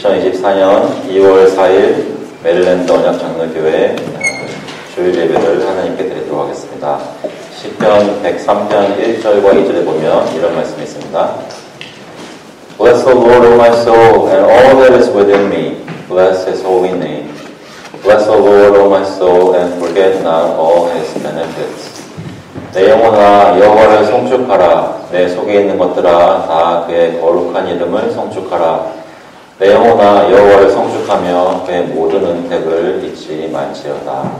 2024년 2월 4일 메릴랜드 언약장로교회 주일 예배를 하나님께 드리도록 하겠습니다. 시편 103편 1절과 2절에 보면 이런 말씀이 있습니다. Bless the Lord, O my soul, and all that is within me. Bless His holy name. Bless the Lord, O my soul, and forget not all His benefits. 내 영혼아 여호와를 송축하라. 내 속에 있는 것들아 다 그의 거룩한 이름을 송축하라. 내 영혼아 여호와를 송축하며 그의 모든 은택을 잊지 말지어다.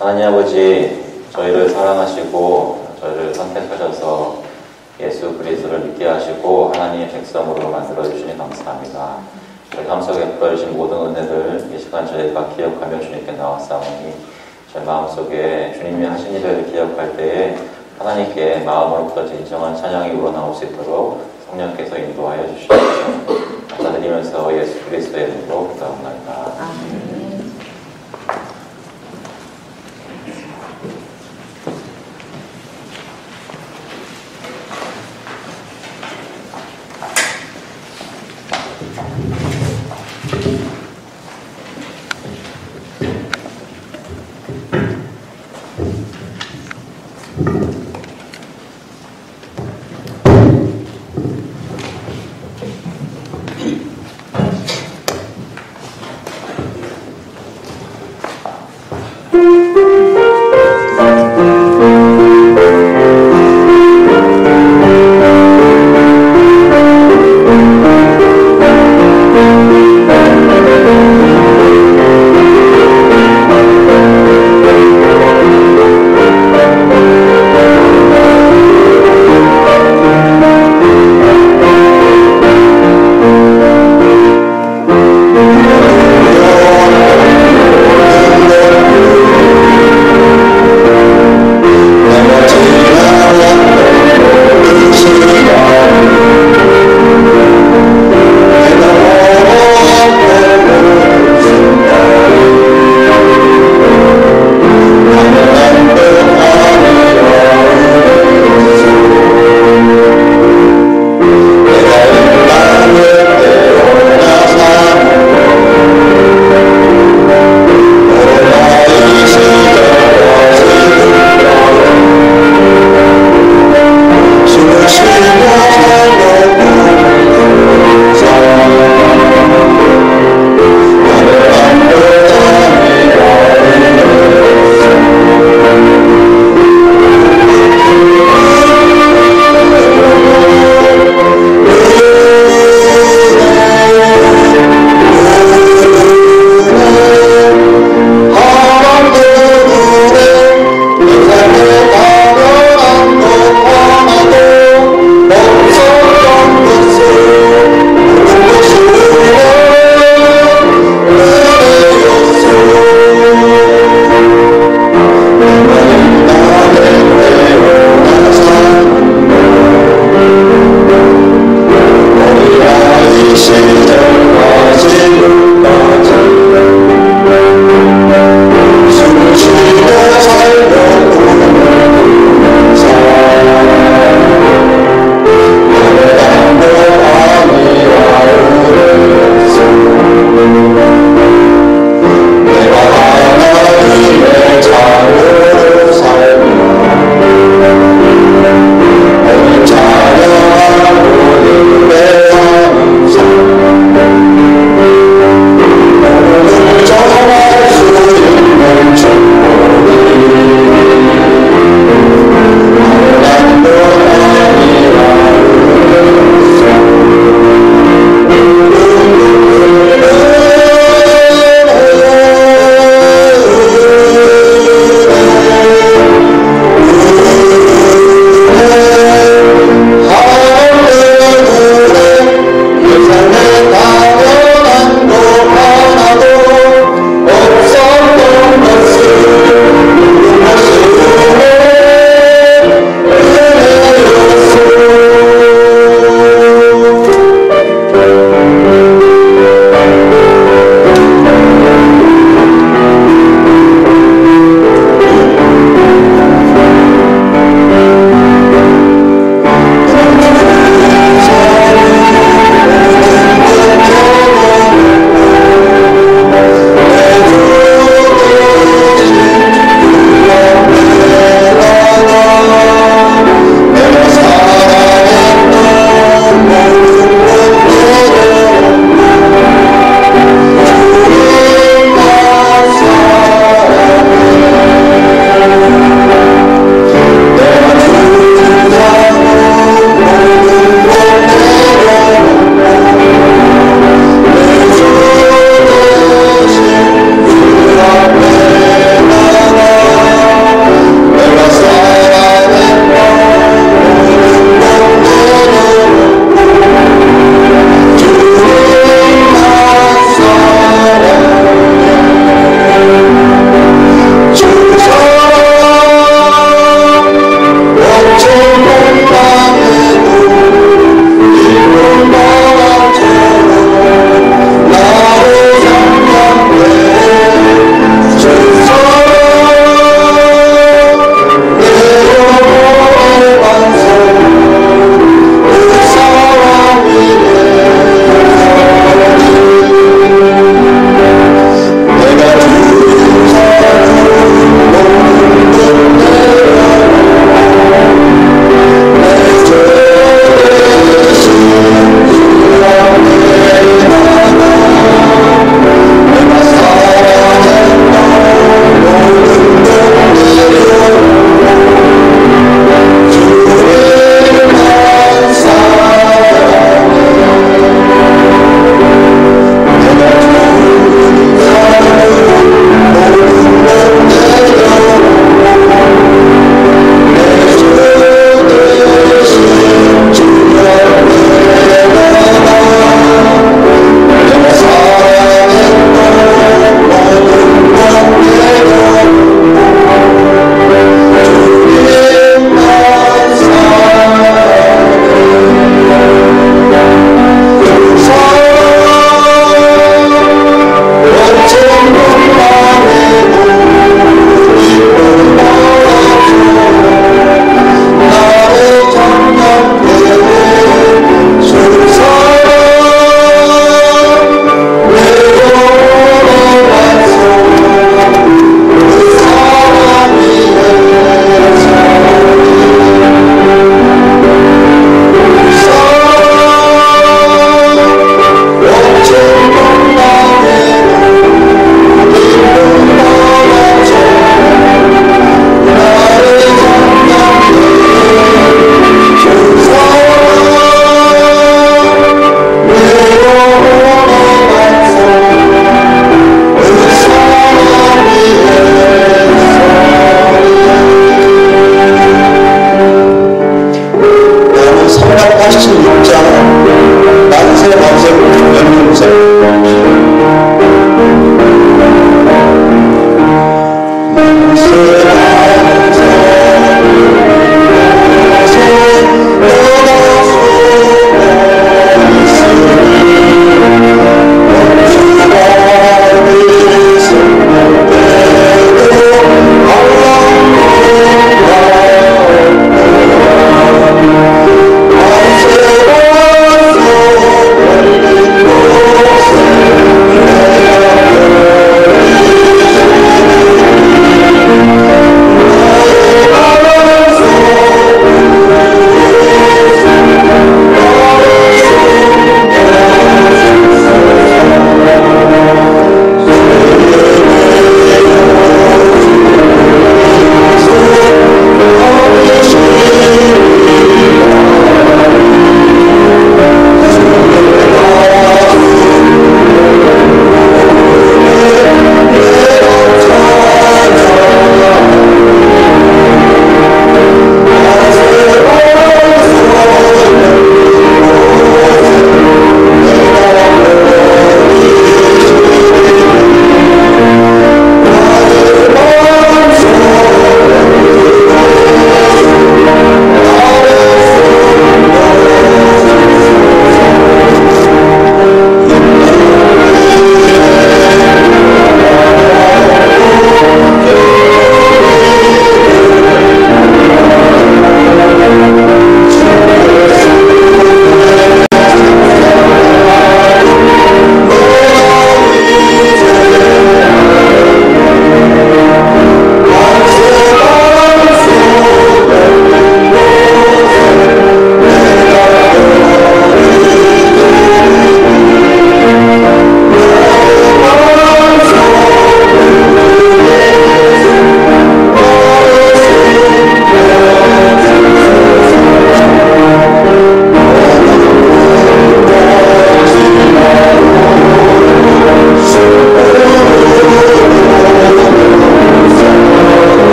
하나님 아버지, 저희를 사랑하시고 저희를 선택하셔서 예수 그리스도를 믿게 하시고 하나님의 백성으로 만들어주시니 감사합니다. 저희 마음속에 베풀어주신 모든 은혜들 이 시간 저희가 기억하며 주님께 나왔사오니 저희 마음속에 주님이 하신 일을 기억할 때에 하나님께 마음으로부터 진정한 찬양이 우러나올 수 있도록 성령께서 인도하여 주시옵소서. 감사드리면서 예수 그리스도의 이름으로 기도합니다. 아멘.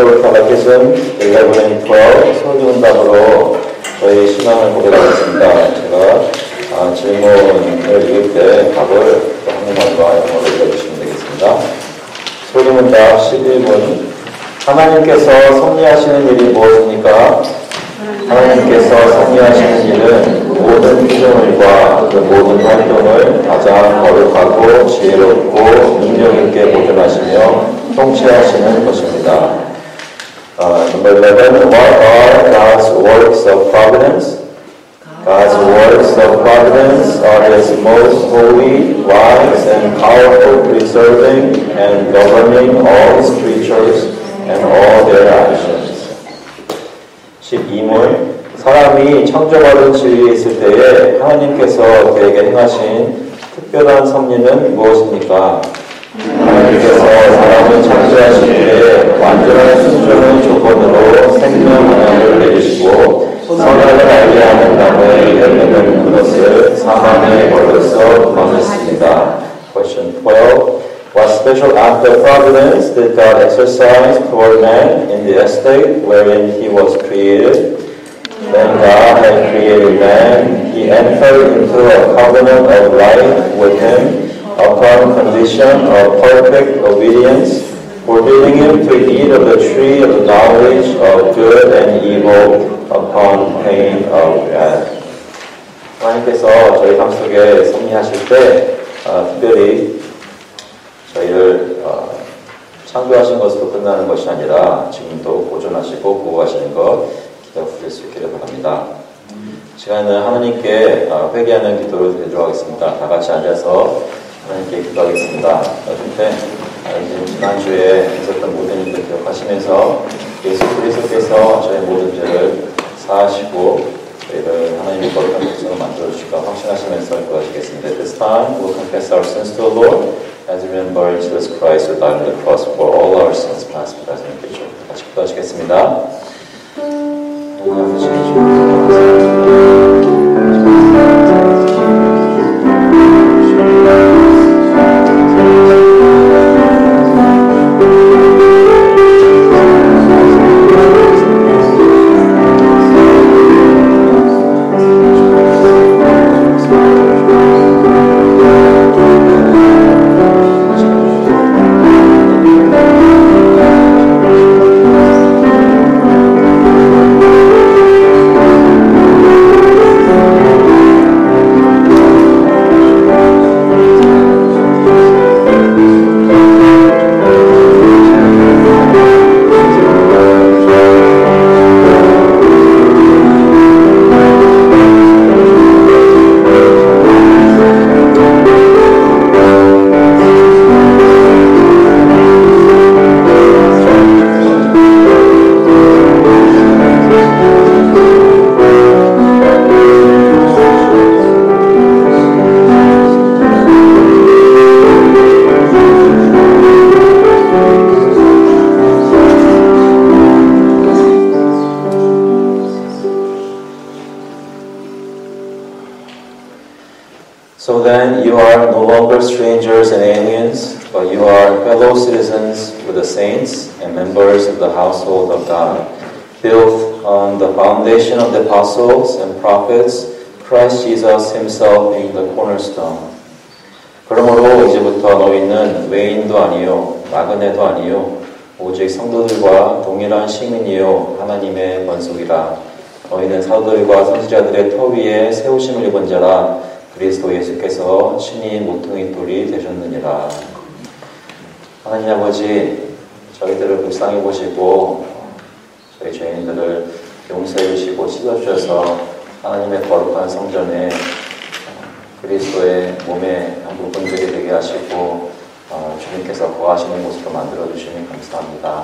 Apostolic Catechism 11 and 12 소리문답으로 저희 신앙을 고백하겠습니다. 제가 질문을 읽을 때 답을 한국말과 영어로 읽어주시면 되겠습니다. 소리문답 11문 하나님께서 섭리하시는 일이 무엇입니까? 하나님께서 섭리하시는 일은 모든 피조물과 그 모든 활동을 가장 거룩하고 지혜롭고 능력 있게 보존하시며 통치하시는 것입니다. Number 11. What are God's works of providence? God's works of providence are His most holy, wise, and powerful preserving and governing all His creatures and all their actions. 12문 사람이 창조받은 지위에 있을 때에 하나님께서 그에게 행하신 특별한 섭리는 무엇입니까? 하나님께서 사람을 창조하실 때 완전한 순종의 조건으로 생명 영향을 내주시고 선악을 알게 하는 나무의 열매는 그것을 사망의 벌로서 거머쥐었습니다. Question 12. What special act of providence did God exercise toward man in the estate wherein he was created? When God had created man, He entered into a covenant of life with him upon condition of perfect obedience, forbidding him to eat of the tree of the knowledge of good and evil upon pain of death. 하나님께서 저희 삶 속에 섭리하실 때 특별히 저희를 창조하신 것으로 끝나는 것이 아니라 지금도 보존하시고 보호하시는 것 기도 부릴 수 있기를 바랍니다. 시간에는 하나님께 회개하는 기도를 드리도록 하겠습니다. 다 같이 앉아서 하나님께 기도하겠습니다. 그때 지난주에 있었던 모든 일들 기억하시면서 예수 그리스도께서 저희 모든 죄를 사하시고 저희를 하나님의 거룩한 백성으로 만들어주시고 확신하시면서 기도하시겠습니다. At this time, we'll confess our sins to the Lord as we remember Jesus Christ who died on the cross for all our sins, past, present, and future. 같이 기도하시겠습니다. So then you are no longer strangers and aliens, but you are fellow citizens with the saints and members of the household of God, built on the foundation of the apostles and prophets, Christ Jesus himself being the cornerstone. 그러므로 이제부터 너희는 외인도 아니요 나그네도 아니요 오직 성도들과 동일한 시민이요 하나님의 권속이라. 너희는 사도들과 선지자들의 터 위에 세우심을 입은 자라. 그리스도 예수께서 친히 모퉁이 돌이 되셨느니라. 하나님 아버지, 저희들을 불쌍히 보시고 저희 죄인들을 용서해 주시고 씻어주셔서 하나님의 거룩한 성전에 그리스도의 몸의 한 부분들이 되게 하시고 주님께서 거하시는 곳으로 만들어주시니 감사합니다.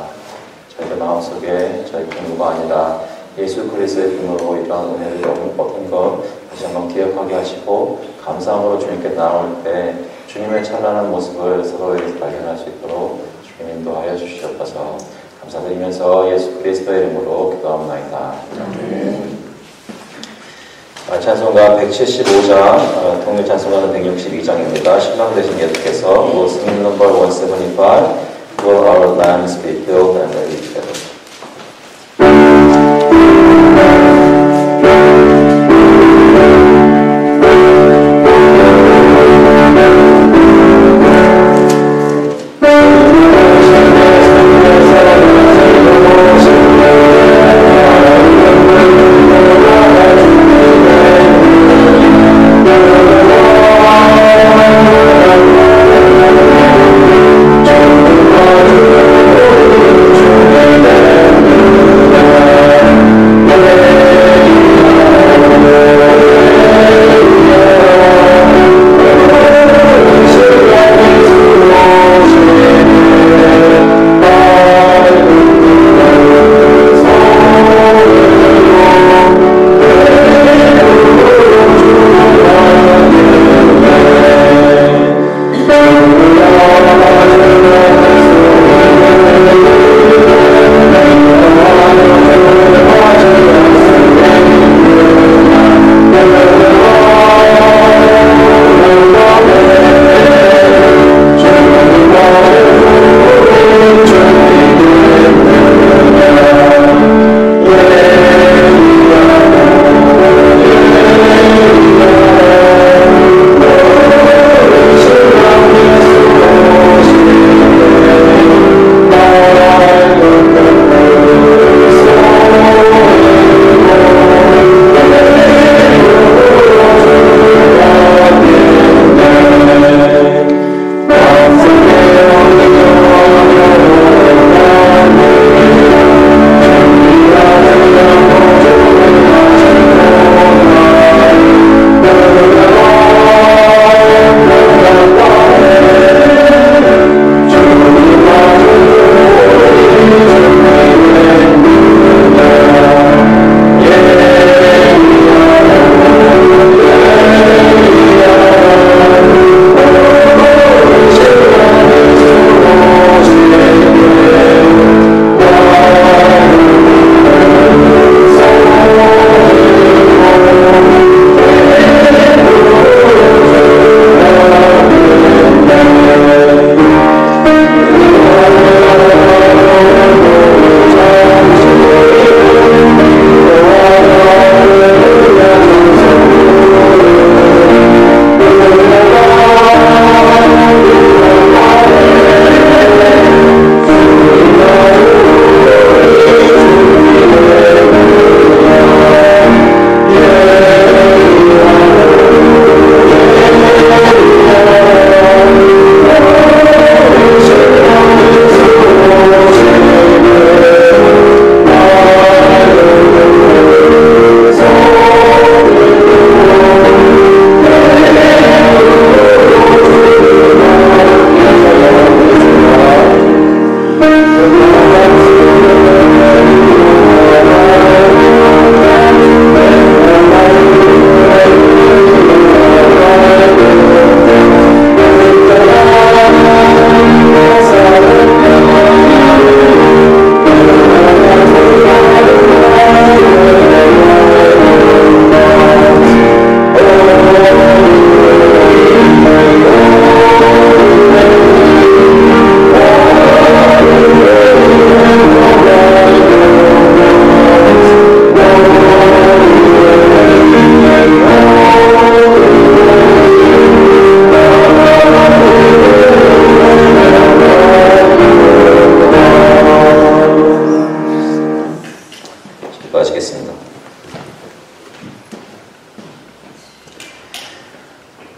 저희들 마음속에 저희 공부가 아니라 예수 그리스도의 이름으로 이러한 은혜를 얻은 것 다시 한번 기억하게 하시고 감사함으로 주님께 나올 때 주님의 찬란한 모습을 서로에게 발견할 수 있도록 주님 인도하여 주시옵소서. 감사드리면서 예수 그리스도의 이름으로 기도합니다. 찬송가 175장, 통일 찬송가는 162장입니다. 신랑 되신 예수께서 We'll sing number 175, Will our lamps be filled and ready together.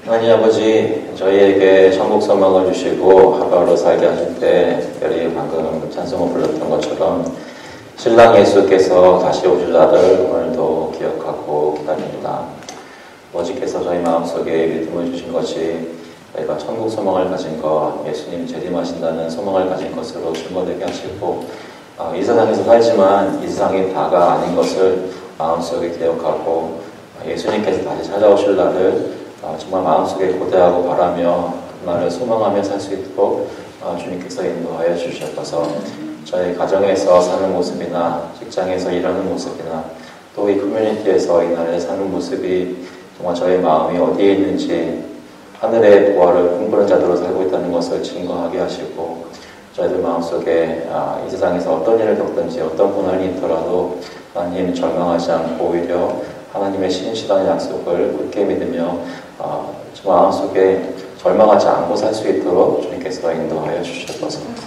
하나님 아버지, 저희에게 천국 소망을 주시고 하루하루 살게 하실 때 특별히 방금 찬송을 불렀던 것처럼 신랑 예수께서 다시 오실 날을 오늘도 기억하고 기다립니다. 아버지께서 저희 마음속에 믿음을 주신 것이 저희가 천국 소망을 가진 것, 예수님 재림하신다는 소망을 가진 것으로 증거되게 하시고 이 세상에서 살지만 이 세상이 다가 아닌 것을 마음속에 기억하고 예수님께서 다시 찾아오실 날을 정말 마음속에 고대하고 바라며 그날을 소망하며 살 수 있도록 주님께서 인도하여 주셔서 저희 가정에서 사는 모습이나 직장에서 일하는 모습이나 또 이 커뮤니티에서 이 나라에 사는 모습이 정말 저의 마음이 어디에 있는지 하늘의 보화를 꿈꾸는 자들로 살고 있다는 것을 증거하게 하시고 저희들 마음속에 이 세상에서 어떤 일을 겪든지 어떤 고난이 있더라도 하나님 절망하지 않고 오히려 하나님의 신실한 약속을 굳게 믿으며 정말 마음속에 절망하지 않고 살 수 있도록 주님께서 인도하여 주셨습니다.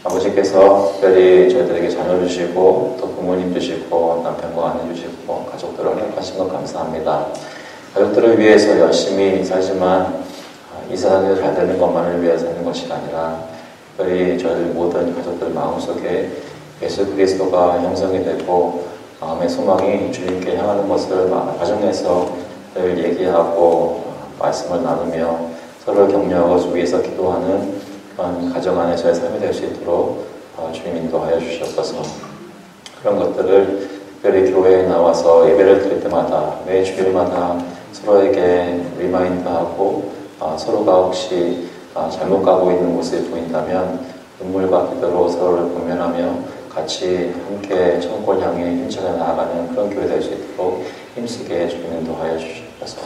아버지께서 특별히 저희들에게 자녀 주시고 또 부모님 주시고 남편과 아내 주시고 가족들을 허락하신 것 감사합니다. 가족들을 위해서 열심히 살지만 이 세상에서 잘 되는 것만을 위해 사는 것이 아니라 특별히 저희들 모든 가족들 마음속에 예수 그리스도가 형성이 되고 마음의 소망이 주님께 향하는 것을 가정에서 늘 얘기하고 말씀을 나누며 서로를 격려하고 위해서 기도하는 그런 가정 안에서의 삶이 될 수 있도록 주님 인도하여 주셨어서 그런 것들을 특별히 교회에 나와서 예배를 드릴 때마다 매 주일마다 서로에게 리마인드하고 서로가 혹시 잘못 가고 있는 모습이 보인다면 눈물과 기도로 서로를 공면하며 같이 함께 천국을 향해 힘차게 나아가는 그런 교회 될 수 있도록 힘쓰게 주님 인도하여 주시옵소서.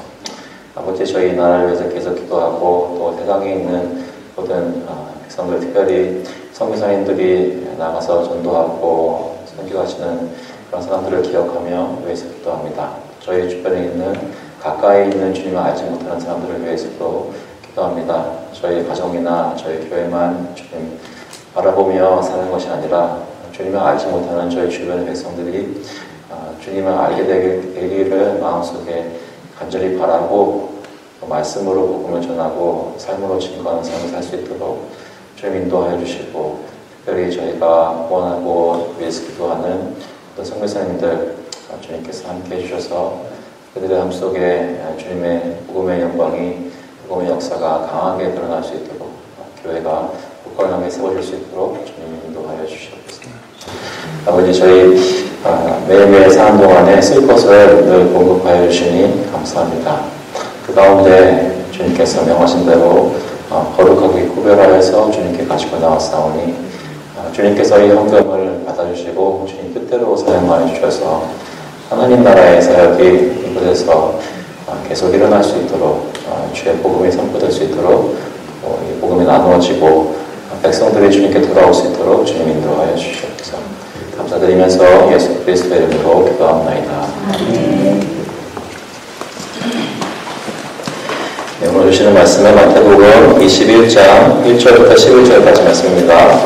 아버지, 저희 나라를 위해서 계속 기도하고 또 세상에 있는 모든 백성들, 특별히 선교사님들이 나가서 전도하고 선교하시는 그런 사람들을 기억하며 위해서 기도합니다. 저희 주변에 있는 가까이 있는 주님을 알지 못하는 사람들을 위해서도 기도합니다. 저희 가정이나 저희 교회만 주님 바라보며 사는 것이 아니라 주님을 알지 못하는 저희 주변의 백성들이 주님을 알게 되기를 마음속에 간절히 바라고 말씀으로 복음을 전하고 삶으로 증거하는 삶을 살 수 있도록 주님 인도하여 주시고, 특별히 저희가 원하고 위해서 기도하는 어떤 선교사님들 주님께서 함께 해주셔서 그들의 삶 속에 주님의 복음의 영광이, 복음의 역사가 강하게 드러날 수 있도록 교회가 굳건하게 세워질 수 있도록 주님 인도하여 주시옵소서. 아버지, 저희 매일매일 사는 동안에 쓸 것을 늘 공급하여 주시니 감사합니다. 그 가운데 주님께서 명하신 대로 거룩하게 구별하여서 주님께 가지고 나왔사오니 주님께서 이 헌금을 받아주시고 주님 뜻대로 사용하여 주셔서 하나님 나라의 사역이 이곳에서 계속 일어날 수 있도록 주의 복음이 선포될 수 있도록 이 복음이 나누어지고 백성들이 주님께 돌아올 수 있도록 주님 인도하여 주시옵소서. 감사드리면서 예수 그리스도의 이름으로 기도합나이다. 네, 오늘 주시는 말씀은 마태복음 21장 1절부터 11절까지 말씀입니다.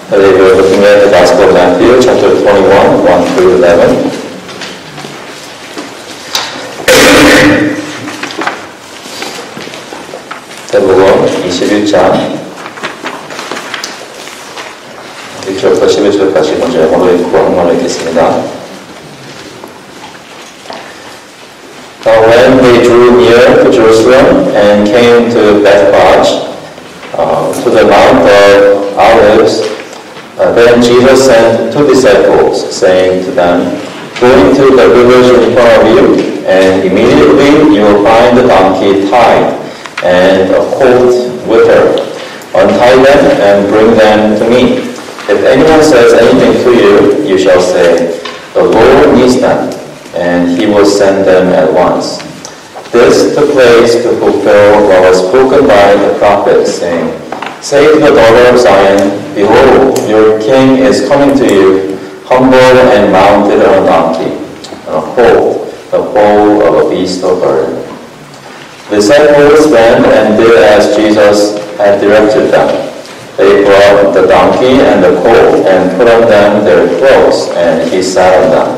Today we are looking at the Gospel of Matthew, chapter 21, 1 through 11. 마태복음 21장 1절부터 11절까지 먼저 영어로 읽고 한번로 읽겠습니다. Now when they drew near to Jerusalem and came to Bethphage, to the Mount of Olives, then Jesus sent 2 disciples, saying to them, Go into the village in front of you, and immediately you will find the donkey tied, and a colt with her. Untie them and bring them to me. If anyone says anything to you, you shall say, The Lord needs them, and he will send them at once. This took place to fulfill what was spoken by the prophet, saying, Say to the daughter of Zion, Behold, your king is coming to you, humble and mounted on a donkey, on a colt, the foal of a beast of burden. The disciples went and did as Jesus had directed them. They brought the donkey and the colt and put on them their clothes, and he sat on them.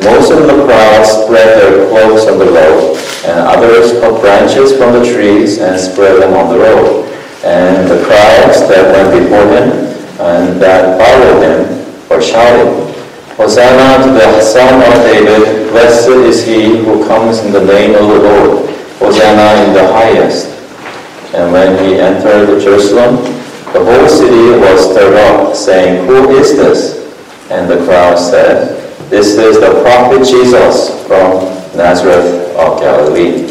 Most of the crowd spread their cloaks on the road, and others cut branches from the trees and spread them on the road. And the crowds that went before him and that followed him were shouting, Hosanna to the Son of David, blessed is he who comes in the name of the Lord, Hosanna in the highest. And when he entered Jerusalem, the whole city was stirred up, saying, Who is this? And the crowd said, This is the prophet Jesus from Nazareth of Galilee.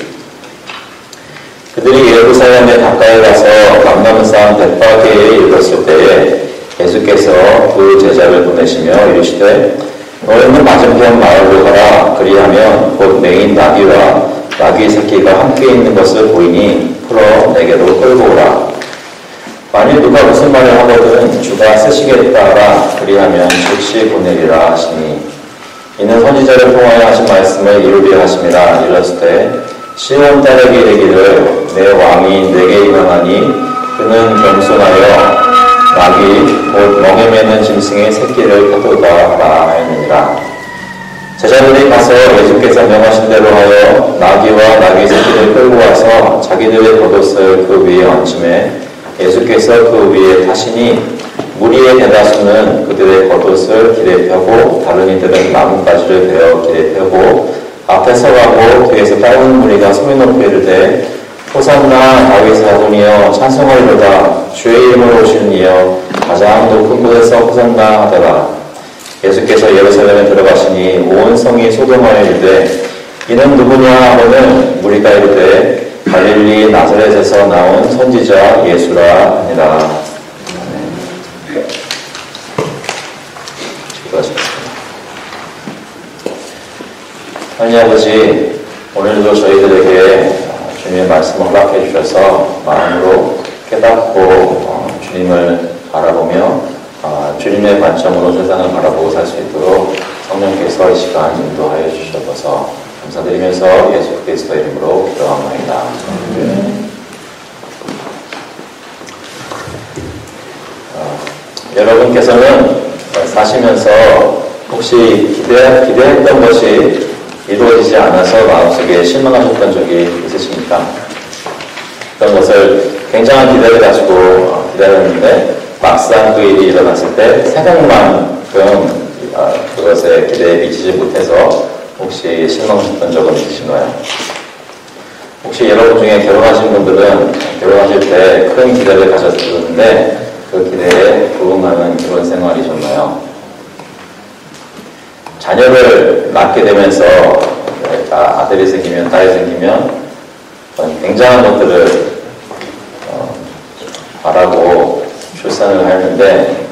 그들이 예루살렘에 가까이 가서 감람산 벳파게에 이르렀을 때에 예수께서 두 제자를 보내시며 이르시되 너희는 맞은편 마을로 가라. 그리하면 곧 매인 나귀와 나귀 새끼가 함께 있는 것을 보이니 풀어 내게로 끌고 오라. 만일 누가 무슨 말을 하거든 주가 쓰시겠다 하라. 그리하면 즉시 보내리라 하시니 이는 선지자를 통하여 하신 말씀을 이루게 하심이라. 이르시되 시온 딸에게 이르기를 내 왕이 내게 임하나니 그는 겸손하여 나귀 곧 멍에 매는 짐승의 새끼를 타도다 하라 하였느니라. 제자들이 가서 예수께서 명하신 대로 하여 나귀와 나귀 새끼를 끌고 와서 자기들의 겉옷을 그 위에 얹음에 예수께서 그 위에 타시니 무리의 대다수는 그들의 겉옷을 길에 펴고 다른 이들은 나뭇가지를 베어 길에 펴고 앞에 서가고 뒤에서 따르는 무리가 소리 높이 이르되 호산나 다윗의 아들이여 찬송하리로다. 주의 이름으로 오시는 이여 가장 높은 곳에서 호산나 하더라. 예수께서 예루살렘에 들어가시니 온 성이 소동하여 이르되 이는 누구냐 하거늘 무리가 이르되 갈릴리 나사렛에서 나온 선지자 예수라 하니라. 기도하시겠습니다. 하나님 아버지, 오늘도 저희들에게 주님의 말씀을 허락해 주셔서 마음으로 깨닫고 주님을 바라보며 주님의 관점으로 세상을 바라보고 살 수 있도록 성령께서 이 시간 인도하여 주셔서 감사드리면서 예수 그리스도 이름으로 기도합니다. 여러분께서는 사시면서 혹시 기대했던 것이 이루어지지 않아서 마음속에 실망하셨던 적이 있으십니까? 그런 것을 굉장한 기대를 가지고 기다렸는데 막상 그 일이 일어났을 때 생각만큼 그것에 기대에 미치지 못해서 혹시 실망하셨던 적은 있으신가요? 혹시 여러분 중에 결혼하신 분들은 결혼하실 때 큰 기대를 가졌는데 그 기대에 부응하는 결혼 생활이셨나요? 자녀를 낳게 되면서 아들이 생기면 딸이 생기면 굉장한 것들을 바라고 출산을 하는데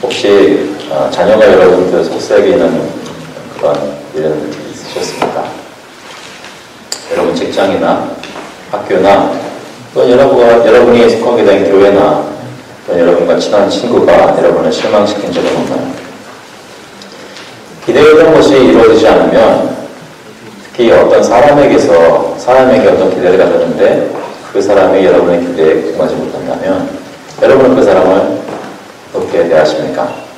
혹시 자녀가 여러분들 속삭이는 그런 일은 있으셨습니까? 여러분 직장이나 학교나 또 여러분이 속하게 된 교회나 또 여러분과 친한 친구가 여러분을 실망시킨 적은 없나요? 기대했던 것이 이루어지지 않으면 특히 어떤 사람에게 어떤 기대를 가졌는데 그 사람이 여러분의 기대에 부응하지 못한다면 여러분은 그 사람을 어떻게 대하십니까?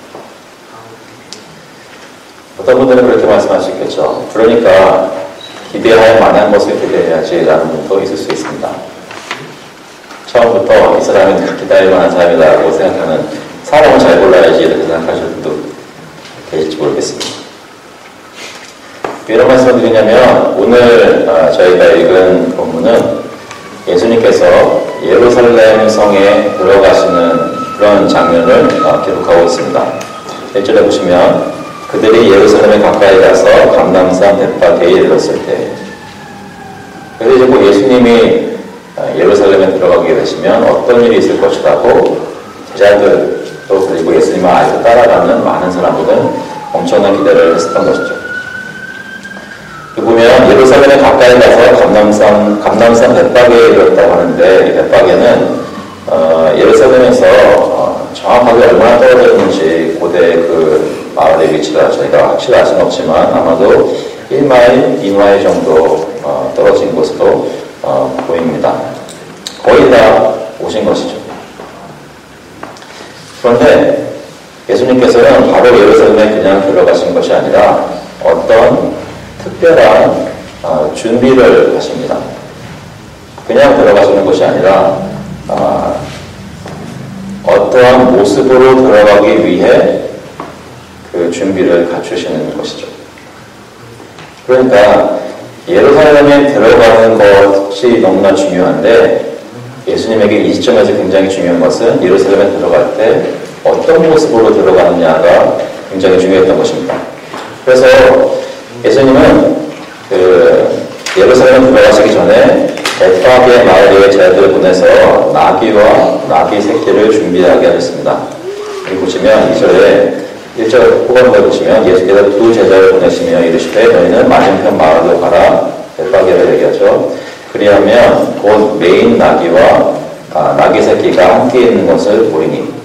어떤 분들은 그렇게 말씀할 수 있겠죠. 그러니까 기대할 만한 것을 기대해야지 라는 분도 있을 수 있습니다. 처음부터 이 사람은 기대할 만한 사람이다라고 생각하는 사람을 잘 골라야지 이렇게 생각하실 분도 계실지 모르겠습니다. 이런 말씀을 드리냐면 오늘 저희가 읽은 본문은 예수님께서 예루살렘 성에 들어가시는 그런 장면을 기록하고 있습니다. 1절에 보시면 그들이 예루살렘에 가까이 가서 감람산 벳바게에 이르렀을 때, 그래서 이제 뭐 예수님이 예루살렘에 들어가게 되시면 어떤 일이 있을 것이라고 제자들 또 그리고 예수님을 알고 따라가는 많은 사람들은 엄청난 기대를 했었던 것이죠. 보면 예루살렘에 가까이 가서 감람산 벳바게에 이르렀다고 하는데 이 벳바게는 예루살렘에서 정확하게 얼마나 떨어져 있는지 고대 그 마을의 위치가 저희가 확실할 수는 없지만 아마도 1마일, 2마일 정도 떨어진 곳으로 보입니다. 거의 다 오신 것이죠. 그런데 예수님께서는 바로 예루살렘에 그냥 들어가신 것이 아니라 어떤 특별한 준비를 하십니다. 그냥 들어가시는 것이 아니라 어떠한 모습으로 들어가기 위해 그 준비를 갖추시는 것이죠. 그러니까 예루살렘에 들어가는 것이 너무나 중요한데 예수님에게 이 시점에서 굉장히 중요한 것은 예루살렘에 들어갈 때 어떤 모습으로 들어가느냐가 굉장히 중요했던 것입니다. 그래서 예수님은 예루살렘에 들어가시기 전에 벳바게 마을의 제자들을 보내서 나귀와 나귀 새끼를 준비하게 하셨습니다. 여기 보시면 1절 후반부에 보시면 예수께서 두 제자를 보내시며 이르시되 너희는 맞은편 마을로 가라. 벳바게를 얘기하죠. 그리하면 곧 메인 나귀와 나귀 새끼가 함께 있는 것을 보이니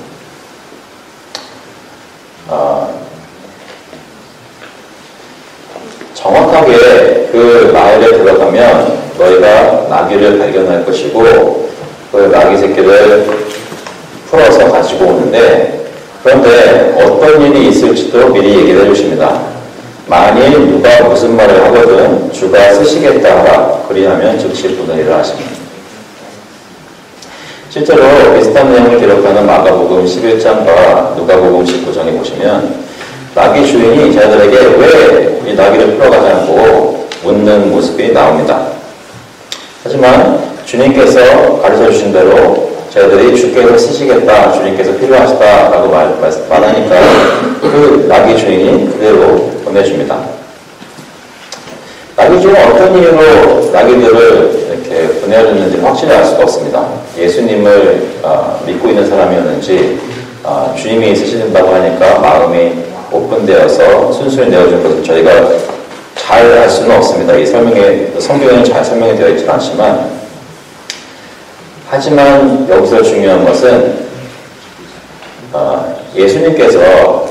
정확하게 그 마을에 들어가면 너희가 나귀를 발견할 것이고 그 나귀 새끼를 풀어서 가지고 오는데 그런데 어떤 일이 있을지도 미리 얘기를 해주십니다. 만일 누가 무슨 말을 하거든 주가 쓰시겠다 하라. 그리하면 즉시 분의를 하십니다. 실제로 비슷한 내용을 기록하는 마가복음 11장과 누가복음 19장에 보시면 나귀 주인이 제자들에게 왜 이 나귀를 풀어가지 않고 묻는 모습이 나옵니다. 하지만 주님께서 가르쳐 주신 대로 제자들이 주께서 쓰시겠다, 주님께서 필요하시다라고 말하니까 그 나귀 주인이 그대로 보내줍니다. 나귀 주인은 어떤 이유로 나귀들을 이렇게 분해졌는지는 확실히 알 수가 없습니다. 예수님을 믿고 있는 사람이었는지 주님이 있으신다고 하니까 마음이 오픈되어서 순순히 내어준 것을 저희가 잘 알 수는 없습니다. 이 성경에는 잘 설명이 되어 있지는 않지만, 하지만 여기서 중요한 것은 예수님께서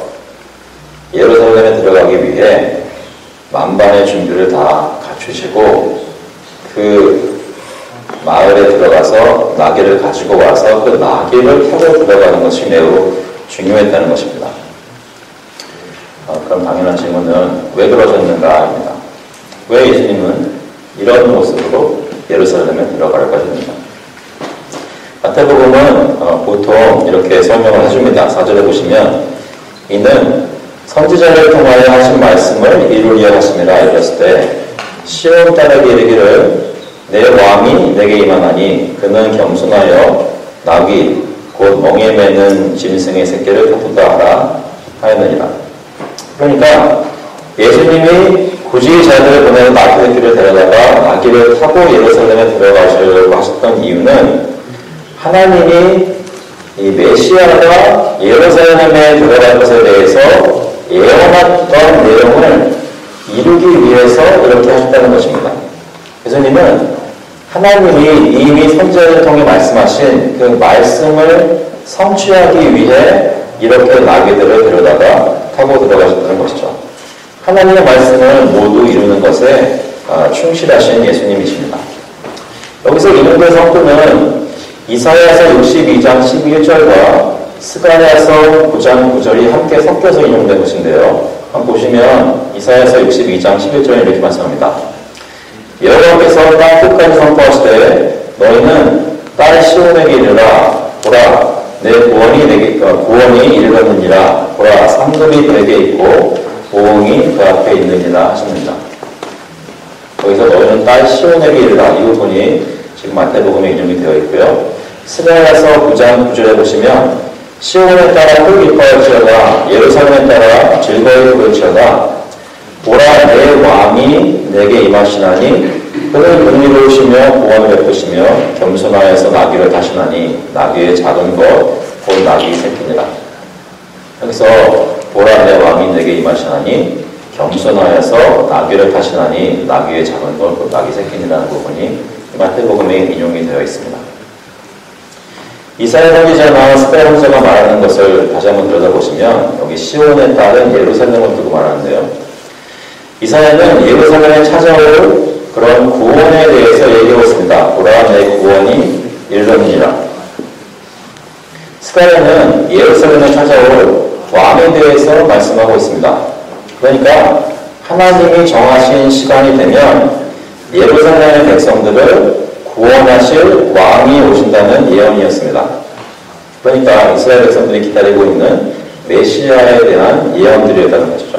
예루살렘에 들어가기 위해 만반의 준비를 다 갖추시고 그 마을에 들어가서 나귀를 가지고 와서 그 나귀를 타고 들어가는 것이 매우 중요했다는 것입니다. 그럼 당연한 질문은 왜 그러셨는가입니다. 왜 예수님은 이런 모습으로 예루살렘에 들어갈 것입니다. 마태복음은 보통 이렇게 설명을 해줍니다. 4절에 보시면 이는 선지자를 통하여 하신 말씀을 이루려 하심이라 이랬을 때 시온 딸에게 이르기를 내 왕이 내게 임하나니 그는 겸손하여 나귀 곧 멍에 매는 짐승의 새끼를 타도다 하라 하였느니라. 그러니까 예수님이 굳이 자기를 보내는 나귀 새끼를 데려다가 나귀를 타고 예루살렘에 들어가시려고 하셨던 이유는 하나님이 이 메시아가 예루살렘에 들어갈 것에 대해서 예언했던 내용을 이루기 위해서 이렇게 하셨다는 것입니다. 예수님은 하나님이 이미 선지자를 통해 말씀하신 그 말씀을 성취하기 위해 이렇게 나귀들을 데려다가 타고 들어가셨다는 것이죠. 하나님의 말씀을 모두 이루는 것에 충실하신 예수님이십니다. 여기서 인용된 성구는 이사야서 62장 11절과 스가랴서 9장 9절이 함께 섞여서 인용된 것인데요. 한번 보시면 이사야서 62장 11절에 이렇게 말씀합니다. 여호와께서 땅 끝까지 선포하시되 너희는 딸 시온에게 이르라. 보라 내 구원이 이르렀느니라. 보라 상급이 그에게 있고 보응이 그 앞에 있느니라 하십니다. 거기서 너희는 딸 시온에게 이르라. 이 부분이 지금 마태복음에 인용이 되어 있고요. 스가랴서 9장 9절에 보시면 시온에 따라 흙 기뻐할지어다 예루살렘에 따라 즐거이 부를지어다 보라 내 왕이 내게 임하시나니 그는 긍휼로우시며 구원을 베푸시며 겸손하여서 나귀를 타시나니 나귀의 작은 것 곧 나귀 새끼니라. 여기서 보라 내 왕이 내게 임하시나니 겸손하여서 나귀를 타시나니 나귀의 작은 것 곧 나귀 새끼니라는 부분이 마태복음에 인용이 되어 있습니다. 이사야 선지자나 스가랴 선지자가 말하는 것을 다시 한번 들여다보시면 여기 시온에 따른 예루살렘을 두고 말하는데요. 이사야는 예루살렘에 찾아올 그런 구원에 대해서 얘기하고 있습니다. 보라 내 구원이 이르렀느니라. 스가랴는 예루살렘에 찾아올 왕에 대해서 말씀하고 있습니다. 그러니까 하나님이 정하신 시간이 되면 예루살렘의 백성들을 구원하실 왕이 오신다는 예언이었습니다. 그러니까 이스라엘 백성들이 기다리고 있는 메시아에 대한 예언들이었다는 것이죠.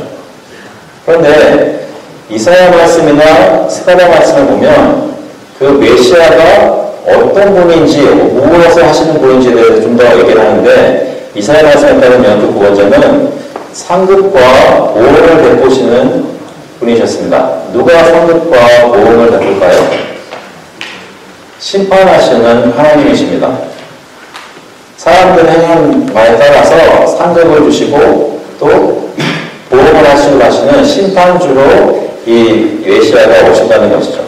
그런데 이사야 말씀이나 스가랴 말씀을 보면 그 메시아가 어떤 분인지 무엇을 하시는 분인지에 대해서 좀 더 얘기를 하는데 이사야 말씀에 따르면 그 구원자는 상급과 보응을 베푸시는 분이셨습니다. 누가 상급과 보응을 베풀까요? 심판하시는 하나님이십니다. 사람들 행한 말에 따라서 상급을 주시고 또 보응을 하시고 가시는 심판주로 이 메시아가 오신다는 것이죠.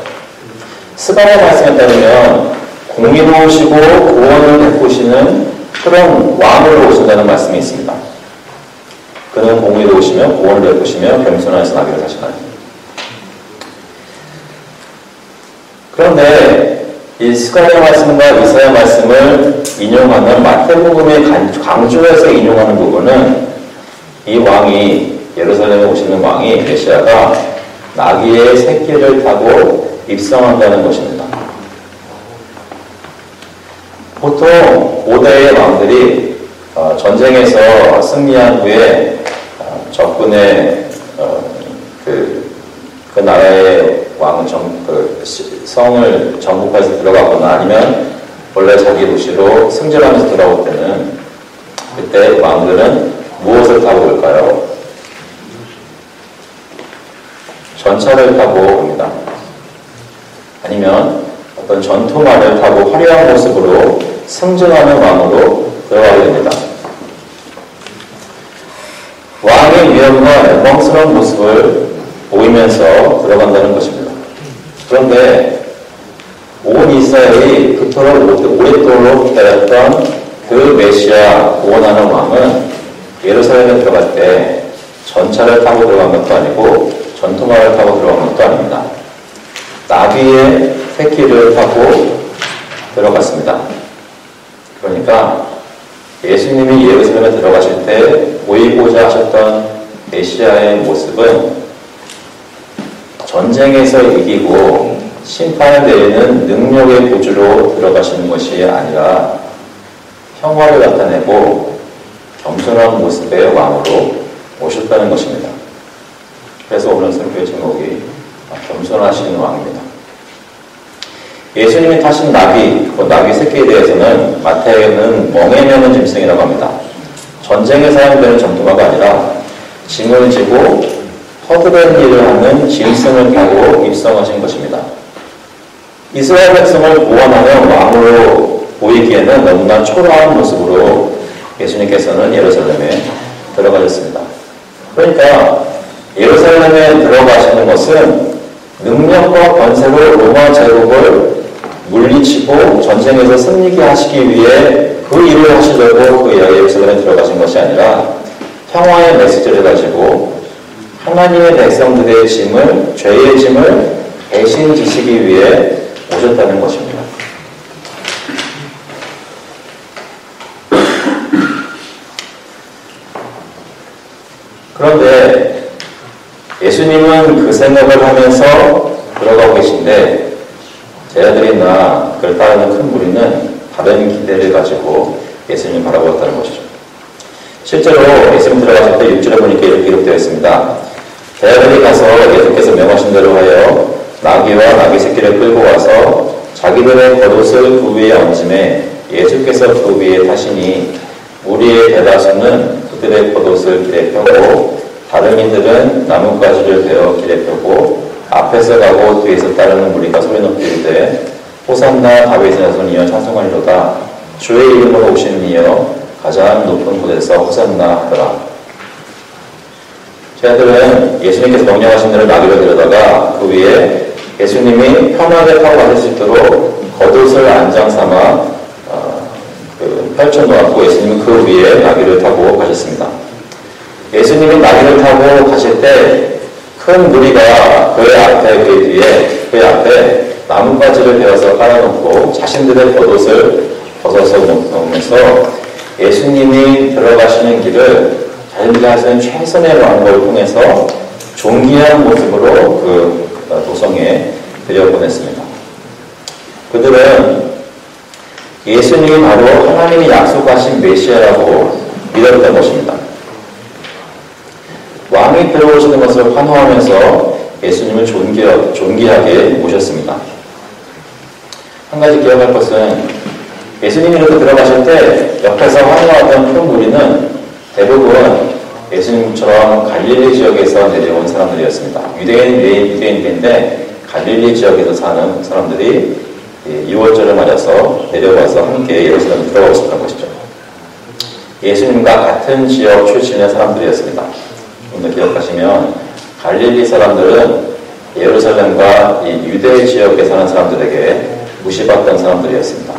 스가랴 말씀에 따르면 공의로우시고 구원을 베푸시는 그런 왕으로 오신다는 말씀이 있습니다. 그는 공의로우시며 구원을 베푸시며 겸손하여서 나귀를 타시나니. 그런데 이 스가랴 말씀과 이사야 말씀을 인용하는 마태복음의 강조해서 인용하는 부분은 이 왕이 예루살렘에 오시는 왕이 메시아가 나귀의 새끼를 타고 입성한다는 것입니다. 보통 고대의 왕들이 전쟁에서 승리한 후에 적군의 그 나라의 성을 정복해서 들어가거나 아니면 원래 자기 도시로 승전하면서 들어올 때는 그때 왕들은 무엇을 타고 올까요? 전차를 타고 옵니다. 아니면 어떤 전투말을 타고 화려한 모습으로 승진하는 왕으로 들어가게 됩니다. 왕의 위엄과 영광스러운 모습을 보이면서 들어간다는 것입니다. 그런데 온 이스라엘이 그토록 오랫도록 기다렸던 그 메시아 구원하는 왕은 예루살렘에 들어갈 때 전차를 타고 들어간 것도 아니고 전투말을 타고 들어간 것도 아닙니다. 나귀의 새끼를 타고 들어갔습니다. 그러니까 예수님이 예루살렘에 들어가실 때 보이고자 하셨던 메시아의 모습은 전쟁에서 이기고 심판을 내리는 능력의 구주로 들어가시는 것이 아니라 평화를 나타내고 겸손한 모습의 왕으로 오셨다는 것입니다. 그래서 오늘 설교의 제목이 겸손하신 왕입니다. 예수님이 타신 나귀, 나귀 새끼에 대해서는 마태에는 멍에 매는 짐승이라고 합니다. 전쟁에 사용되는 전투마가 아니라 짐을 지고 허드렛 일을 하는 짐승을 타고 입성하신 것입니다. 이스라엘 백성을 구원하는 왕으로 보이기에는 너무나 초라한 모습으로 예수님께서는 예루살렘에 들어가셨습니다. 그러니까 예루살렘에 들어가시는 것은 능력과 권세로 로마 제국을 물리치고 전쟁에서 승리케 하시기 위해 그 일을 하시려고 그 예루살렘에 들어가신 것이 아니라 평화의 메시지를 가지고 하나님의 백성들의 짐을, 죄의 짐을 대신 지시기 위해 오셨다는 것입니다. 그런데 예수님은 그 생각을 하면서 들어가고 계신데 제자들이나 그를 따르는 큰 무리는 다른 기대를 가지고 예수님을 바라보았다는 것이죠. 실제로 예수님 들어가실 때 6절에 보니까 이렇게 기록되어 있습니다. 제자들이 가서 예수께서 명하신 대로 하여 나귀와 나귀 새끼를 끌고 와서 자기들의 겉옷을 그 위에 얹음에 예수께서 그 위에 타시니 무리의 대다수는 그들의 겉옷을 길에 펴고 다른 이들은 나뭇가지를 베어 길에 펴고 앞에서 가고 뒤에서 따르는 무리가 소리 높이 이르되 호산나 다윗의 자손이여 찬송하리로다 주의 이름으로 오시는 이여 가장 높은 곳에서 호산나 하더라. 제자들은 예수님께서 명령하신 대로 나귀를 데려다가 그 위에 예수님이 편하게 타고 가실 수 있도록 겉옷을 안장 삼아 펼쳐놓았고 예수님은 그 위에 나귀를 타고 가셨습니다. 예수님이 나귀를 타고 가실 때 큰 무리가 그의 앞에 그의 뒤에 그의 앞에 나뭇가지를 베어서 깔아놓고 자신들의 겉옷을 벗어서 놓으면서 예수님이 들어가시는 길을 자신들이 하시는 최선의 방법을 통해서 존귀한 모습으로 그 도성에 들여보냈습니다. 그들은 예수님이 바로 하나님이 약속하신 메시아라고 믿었던 것입니다. 왕이 들어오시는 것을 환호하면서 예수님을 존귀하게 모셨습니다. 한 가지 기억할 것은 예수님이 이렇게 들어가실 때 옆에서 환호하던 큰 무리는 대부분 예수님처럼 갈릴리 지역에서 내려온 사람들이었습니다. 유대인인데 갈릴리 지역에서 사는 사람들이 6월절을 맞아서 내려와서 함께 예루살렘에 들어가고 싶다는 것이죠. 예수님과 같은 지역 출신의 사람들이었습니다. 오늘 기억하시면 갈릴리 사람들은 예루살렘과 이 유대 지역에 사는 사람들에게 무시받던 사람들이었습니다.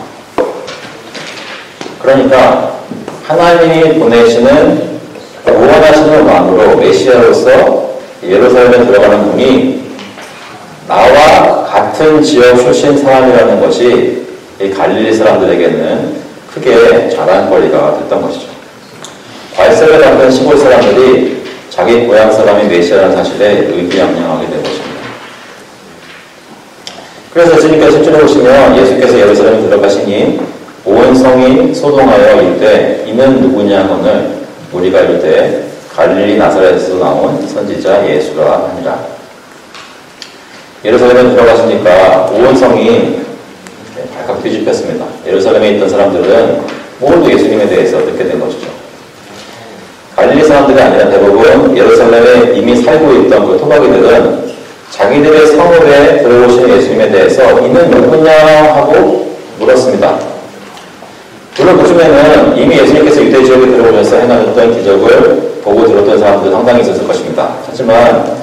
그러니까 하나님이 보내시는 구원하시는 왕으로 메시아로서 예루살렘에 들어가는 분이 나와 같은 지역 출신 사람이라는 것이 이 갈릴리 사람들에게는 크게 자랑거리가 됐던 것이죠. 괄세를 받던 시골 사람들이 자기 고향 사람이 메시아라는 사실에 의기양양하게 된 것입니다. 그래서 예수님께서 실제로 보시면 예수께서 예루살렘에 들어가시니 온 성이 소동하여 이르되 이는 누구냐 하거늘 우리가 이르되 갈릴리 나사렛에서 나온 선지자 예수라 하니라. 예루살렘에 들어가시니까 온 성이 발칵 뒤집혔습니다. 예루살렘에 있던 사람들은 모두 예수님에 대해서 듣게 된 것이죠. 갈릴리 사람들이 아니라 대부분 예루살렘에 이미 살고 있던 그 토박이들은 자기들의 성읍에 들어오신 예수님에 대해서 이는 누구냐 하고 물었습니다. 물론 그중에는 이미 예수님께서 유대 지역에 들어오셔서 행하셨던 기적을 보고 들었던 사람도 상당히 있었을 것입니다. 하지만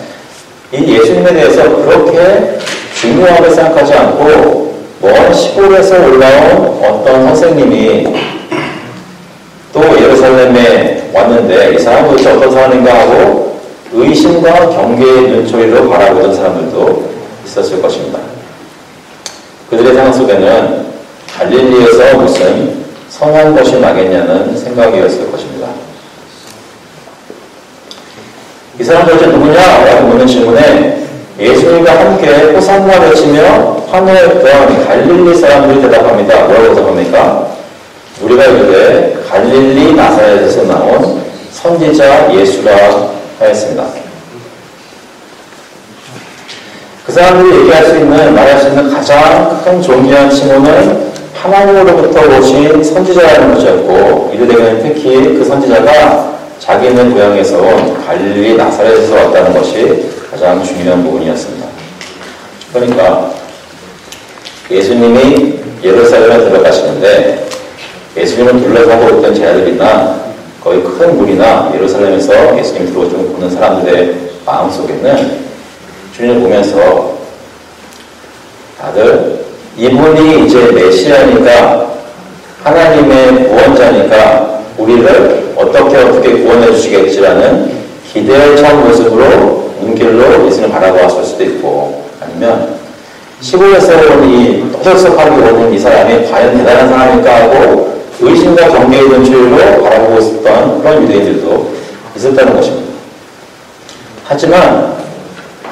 이 예수님에 대해서 그렇게 중요하게 생각하지 않고 먼 시골에서 올라온 어떤 선생님이 또 예루살렘에 왔는데 이 사람은 도대체 어떤 사람인가 하고 의심과 경계의 눈초리로 바라보던 사람들도 있었을 것입니다. 그들의 생각 속에는 갈릴리에서 무슨 선한 것이 나겠냐는 생각이었을 것입니다. 이 사람들 누구냐? 라고 묻는 질문에 예수님과 함께 호산나 외치며 환호했던 갈릴리 사람들이 대답합니다. 뭐라고 대답합니까? 우리가 이르되 갈릴리 나사렛에서 나온 선지자 예수라 하였습니다. 그 사람들이 얘기할 수 있는, 말할 수 있는 가장 큰 존귀한 칭호는 하나님으로부터 오신 선지자라는 것이었고, 이르되기는 특히 그 선지자가 자기는 고향에서 온 갈릴리 나사렛에서 왔다는 것이 가장 중요한 부분이었습니다. 그러니까 예수님이 예루살렘에 들어가시는데 예수님을 둘러싸고 있던 제자들이나 거의 큰 무리나 예루살렘에서 예수님 들어오신 걸 보는 사람들의 마음속에는 주님을 보면서 다들 이분이 이제 메시아니까 하나님의 구원자니까 우리를 어떻게 구원해 주시겠지라는 기대에 찬 모습으로 눈길로 예수님을 바라보았을 수도 있고, 아니면 시골에서 온 이 떠들썩하게 오는 이 사람이 과연 대단한 사람일까 하고 의심과 경계의 눈초리로 바라보고 있었던 그런 유대인들도 있었다는 것입니다. 하지만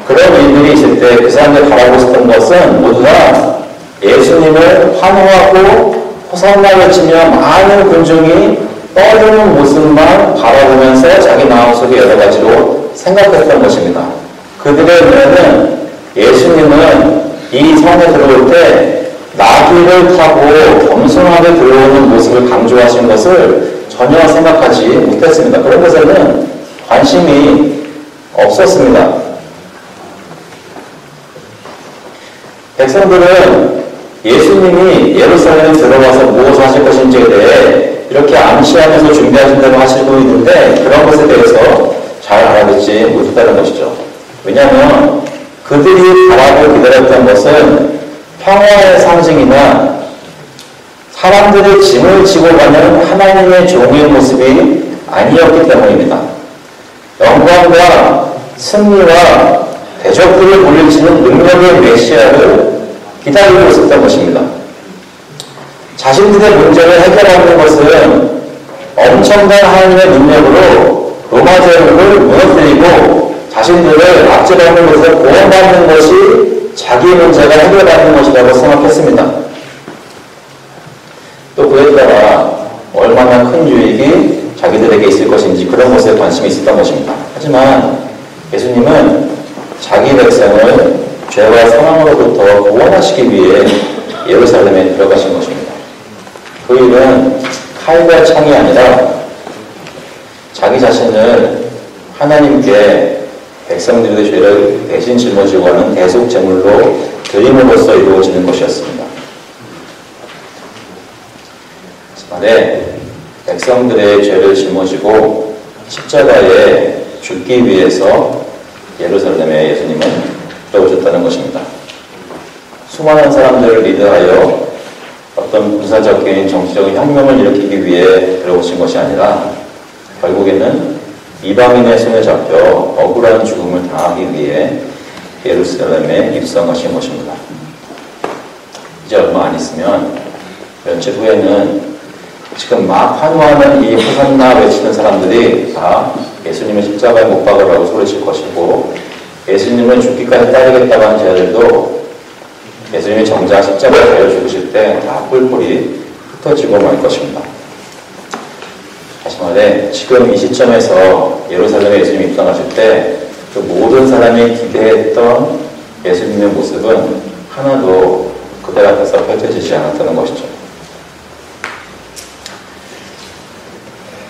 그런 일들이 있을 때 그 사람들이 바라보고 있었던 것은 모두 다 예수님을 환호하고 호산나 외치며 많은 군중이 떠드는 모습만 바라보면서 자기 마음속에 여러 가지로 생각했던 것입니다. 그들의 눈에는 예수님은 이 성에 들어올 때 나귀를 타고 겸손하게 들어오는 모습을 강조하신 것을 전혀 생각하지 못했습니다. 그런 것에는 관심이 없었습니다. 백성들은 예수님이 예루살렘에 들어가서 무엇을 하실 것인지에 대해 이렇게 암시하면서 준비하신다고 하시는 분이 있는데 그런 것에 대해서 잘 알아듣지 못했다는 것이죠. 왜냐하면 그들이 바라고 기다렸던 것은 평화의 상징이나 사람들이 짐을 지고 가는 하나님의 종의 모습이 아니었기 때문입니다. 영광과 승리와 대적들을 물리치는 능력의 메시아를 기다리고 있었던 것입니다. 자신들의 문제를 해결하는 것은 엄청난 하나님의 능력으로 로마 제국을 무너뜨리고 자신들을 압제받는 것을 구원받는 것이 자기 문제가 해결받는 것이라고 생각했습니다. 또 그에 따라 얼마나 큰 유익이 자기들에게 있을 것인지 그런 것에 관심이 있었던 것입니다. 하지만 예수님은 자기 백성을 죄와 사망으로부터 구원하시기 위해 예루살렘에 들어가신 것입니다. 그 일은 칼과 창이 아니라 자기 자신을 하나님께 백성들의 죄를 대신 짊어지고 하는 대속 제물로 드림으로써 이루어지는 것이었습니다. 만에 백성들의 죄를 짊어지고 십자가에 죽기 위해서 예루살렘에 예수님은 들어오셨다는 것입니다. 수많은 사람들을 리드하여 어떤 군사적인 정치적인 혁명을 일으키기 위해 들어오신 것이 아니라 결국에는 이방인의 손에 잡혀 억울한 죽음을 당하기 위해 예루살렘에 입성하신 것입니다. 이제 얼마 안 있으면 며칠 후에는 지금 막 환호하는 이 호산나 외치는 사람들이 다 예수님을 십자가에 못 박으라고 소리칠 것이고 예수님을 죽기까지 따르겠다고 하는 제자들도 예수님이 정작 십자가에 달려 죽으실 때 다 뿔뿔이 흩어지고 말 것입니다. 다시 말해 지금 이 시점에서 예루살렘에 예수님이 입성하실 때 그 모든 사람이 기대했던 예수님의 모습은 하나도 그들 앞에서 펼쳐지지 않았다는 것이죠.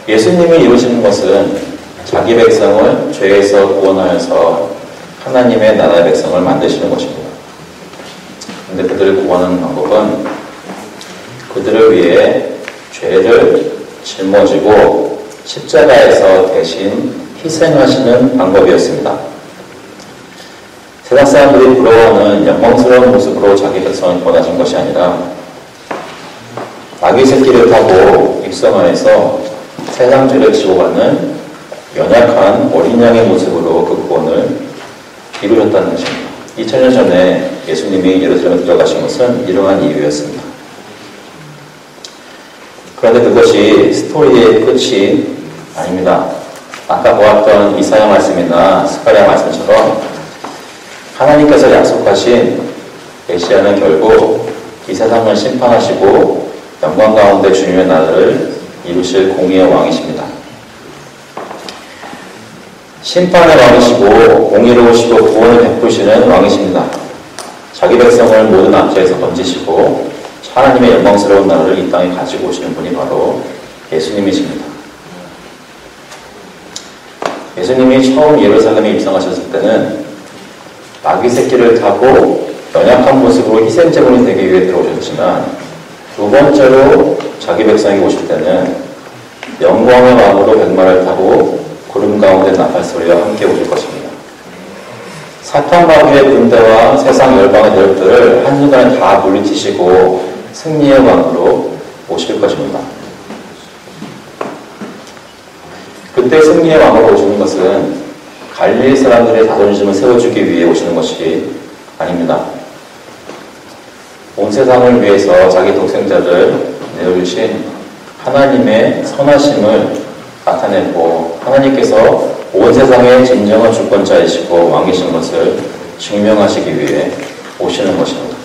예수님이 이루시는 것은 자기 백성을 죄에서 구원하여서 하나님의 나라의 백성을 만드시는 것입니다. 그런데 그들을 구원하는 방법은 그들을 위해 죄를 짊어지고 십자가에서 대신 희생하시는 방법이었습니다. 세상 사람들이 부러워하는 영광스러운 모습으로 자기 백성을 구원하신 것이 아니라 아기 새끼를 타고 입성 안에서 세상 죄를 지고 가는 연약한 어린 양의 모습으로 그 구원을 이루셨다는 것입니다. 2000년 전에 예수님이 예루살렘에 들어가신 것은 이러한 이유였습니다. 그런데 그것이 스토리의 끝이 아닙니다. 아까 보았던 이사야 말씀이나 스가랴 말씀처럼 하나님께서 약속하신 메시아는 결국 이 세상을 심판하시고 영광 가운데 주님의 나라를 이루실 공의의 왕이십니다. 심판의 왕이시고 공의로우시고 구원을 베푸시는 왕이십니다. 자기 백성을 모든 악죄에서 건지시고 하나님의 영광스러운 나라를 이 땅에 가지고 오시는 분이 바로 예수님이십니다. 예수님이 처음 예루살렘에 입성하셨을 때는 아기 새끼를 타고 연약한 모습으로 희생제물이 되기 위해 들어오셨지만 두 번째로 자기 백성에게 오실 때는 영광의 왕으로 백마를 타고 구름 가운데 나팔 소리와 함께 오실 것입니다. 사탄 마귀의 군대와 세상 열방의 대적들을 한순간에 다 물리치시고 승리의 왕으로 오실 것입니다. 그때 승리의 왕으로 오시는 것은 갈릴리 사람들의 자존심을 세워주기 위해 오시는 것이 아닙니다. 온 세상을 위해서 자기 독생자를 내어주신 하나님의 선하심을 나타내고 하나님께서 온 세상의 진정한 주권자이시고 왕이신 것을 증명하시기 위해 오시는 것입니다.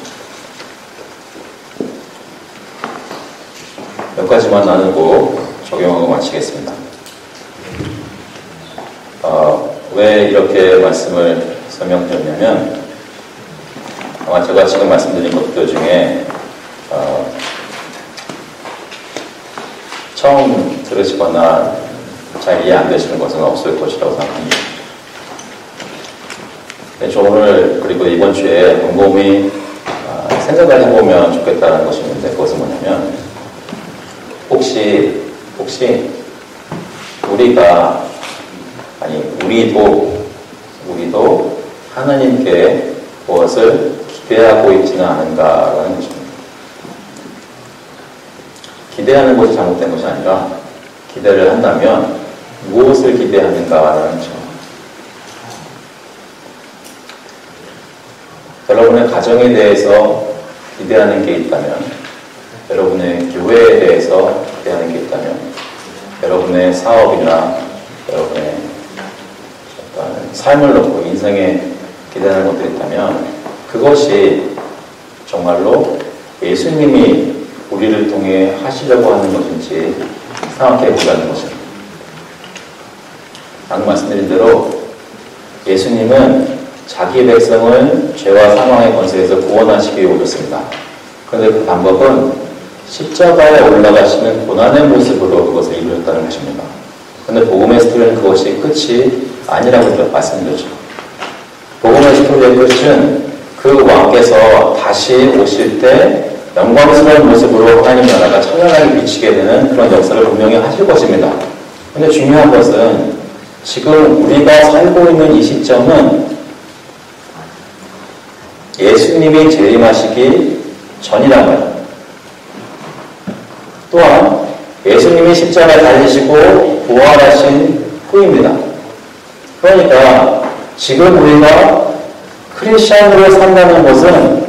몇 가지만 나누고 적용하고 마치겠습니다. 왜 이렇게 말씀을 설명드렸냐면 아마 제가 지금 말씀드린 것들 중에 처음 들으시거나 잘 이해 안 되시는 것은 없을 것이라고 생각합니다. 저 오늘 그리고 이번 주에 곰곰이 생각을 해보면 좋겠다는 것이 있는데 그것은 뭐냐면 혹시 우리도 하나님께 무엇을 기대하고 있지는 않은가라는 것입니다. 기대하는 것이 잘못된 것이 아니라 기대를 한다면 무엇을 기대하는가라는 것입니다. 여러분의 가정에 대해서 기대하는 게 있다면, 여러분의 교회에 대해서 기대하는 게 있다면, 여러분의 사업이나 여러분의 삶을 놓고 인생에 기대하는 것들이 있다면 그것이 정말로 예수님이 우리를 통해 하시려고 하는 것인지 생각해 보자는 것입니다. 방금 말씀드린 대로 예수님은 자기 백성을 죄와 사망의 권세에서 구원하시기 위해 오셨습니다. 그런데 그 방법은 십자가에 올라가시는 고난의 모습으로 그것을 이루었다는 것입니다. 그런데 복음의 스토리는 그것이 끝이 아니라고 말씀드렸죠. 복음의 스토리의 끝은 그 왕께서 다시 오실 때 영광스러운 모습으로 하나님 나라가 찬란하게 비치게 되는 그런 역사를 분명히 하실 것입니다. 그런데 중요한 것은 지금 우리가 살고 있는 이 시점은 예수님이 재림하시기 전이란 말이에요. 또한 예수님이 십자가에 달리시고 부활하신 후입니다. 그러니까 지금 우리가 크리스천으로 산다는 것은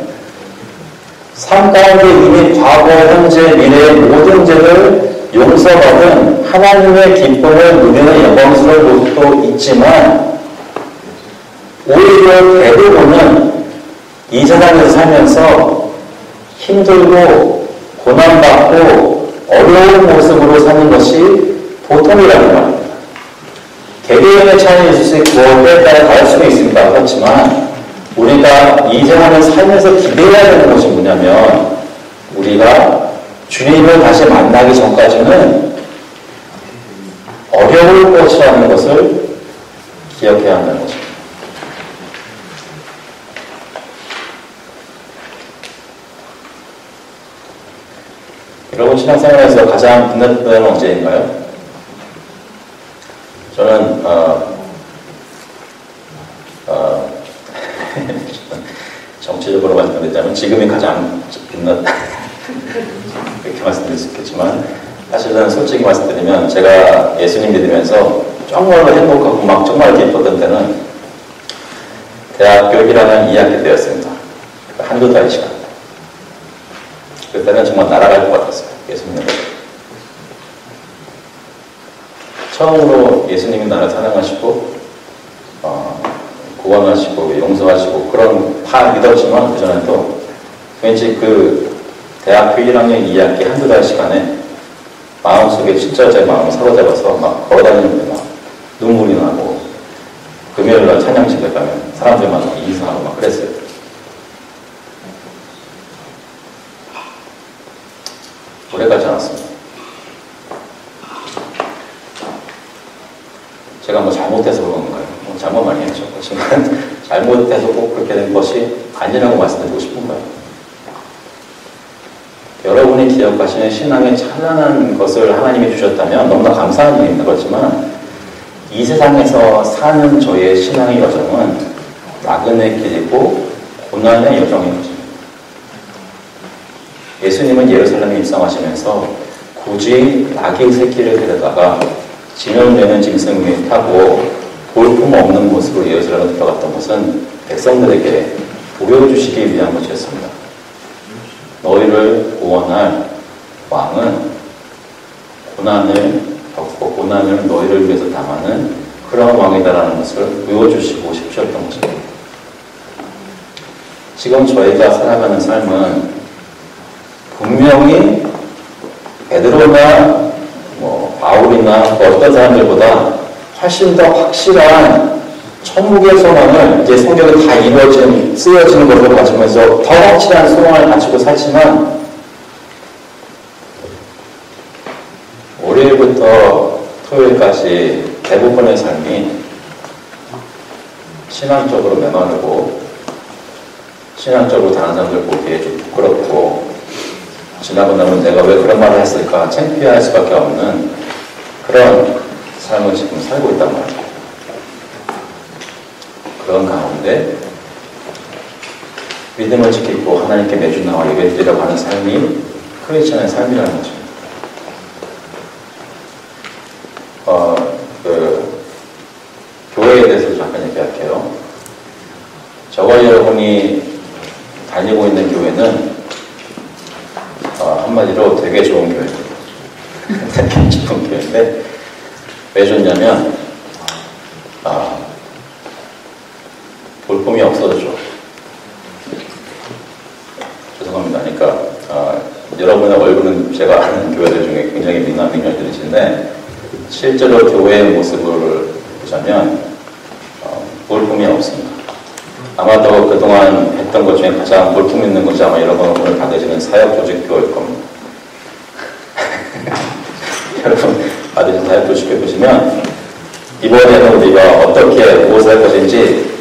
삶 가운데 이미 과거, 현재, 미래의 모든 죄를 용서받은 하나님의 기쁨을 누리는 영광스러운 모습도 있지만 오히려 대부분은 이 세상에서 살면서 힘들고 고난받고 어려운 모습으로 사는 것이 보통이라는 말입니다. 개개인의 차이는 있을 수 있고 때에 따라 다를 수는 있습니다. 그렇지만 우리가 이 세상을 살면서 기대해야 되는 것이 뭐냐면 우리가 주님을 다시 만나기 전까지는 어려울 것이라는 것을 기억해야 한다는 것입니다. 여러분 신앙생활에서 가장 빛났던 때는 언제인가요? 저는 정치적으로 말씀드리자면 지금이 가장 빛났다 이렇게 말씀드릴 수 있겠지만, 사실은 솔직히 말씀드리면 제가 예수님 믿으면서 정말로 행복하고 막 정말 기뻤던 때는 대학교 1학년 2학기 때였습니다. 한두 달 시간. 그때는 정말 날아갈 것 같았어요. 예수님을. 처음으로 예수님이 나를 사랑하시고 구원하시고 용서하시고 그런 다 믿었지만, 그전에도 왠지 그 대학교 1학년 2학기 한두 달 시간에 마음속에 진짜 제 마음을 사로잡아서 막 걸어다니는데 막 눈물이 나고, 금요일날 찬양집에 가면 사람들 만나고 인사하고 막 그랬어요. 오래 가지 않았습니다. 제가 뭐 잘못해서 그런 건가요? 뭐 잘못 많이 했죠. 그렇지만 잘못해서 꼭 그렇게 된 것이 아니라고 말씀드리고 싶은 거예요. 여러분이 기억하시는 신앙의 찬란한 것을 하나님이 주셨다면 너무나 감사한 일입니다. 그렇지만 이 세상에서 사는 저의 신앙의 여정은 나그네 길이고 고난의 여정인 것입니다. 예수님은 예루살렘에 입성하시면서 굳이 나귀 새끼를 데려다가 지면되는 짐승 위에 타고 볼품 없는 모습으로 예루살렘에 들어갔던 것은 백성들에게 보여주시기 위한 것이었습니다. 너희를 구원할 왕은 고난을 겪고 고난을 너희를 위해서 당하는 그런 왕이다라는 것을 보여주시고 싶으셨던 것입니다. 지금 저희가 살아가는 삶은 분명히 베드로나 바울이나 어떤 사람들보다 훨씬 더 확실한 천국의 소망을 이제 성경에 다 쓰여지는 것으로 가지면서 더 확실한 소망을 가지고 살지만, 월요일부터 토요일까지 대부분의 삶이 신앙적으로 메마르고 신앙적으로 다른 사람들 보기에 좀 부끄럽고, 지나고 나면 내가 왜 그런 말을 했을까 창피할 수밖에 없는 그런 삶을 지금 살고 있단 말이에요. 그런 가운데 믿음을 지키고 하나님께 매주 나와 예배드리려고 하는 삶이 크리스천의 삶이라는 거죠. 교회에 대해서 잠깐 얘기할게요. 저와 여러분이 다니고 있는 교회는 한마디로 되게 좋은 교회입니다. 되게 좋은 교회인데 왜 좋냐면 볼품이 없어졌죠. 죄송합니다. 그러니까 여러분의 얼굴은 제가 아는 교회들 중에 굉장히 민감인들이신데 실제로 교회의 모습을 보자면 볼품이 없습니다. 아마도 그동안 했던 것 중에 가장 볼품 있는 것이 아마 여러분을 받으시는 사역조직교일 겁니다. 여러분 받으신 사역조직교 보시면 이번에는 우리가 어떻게 무엇을 할 것인지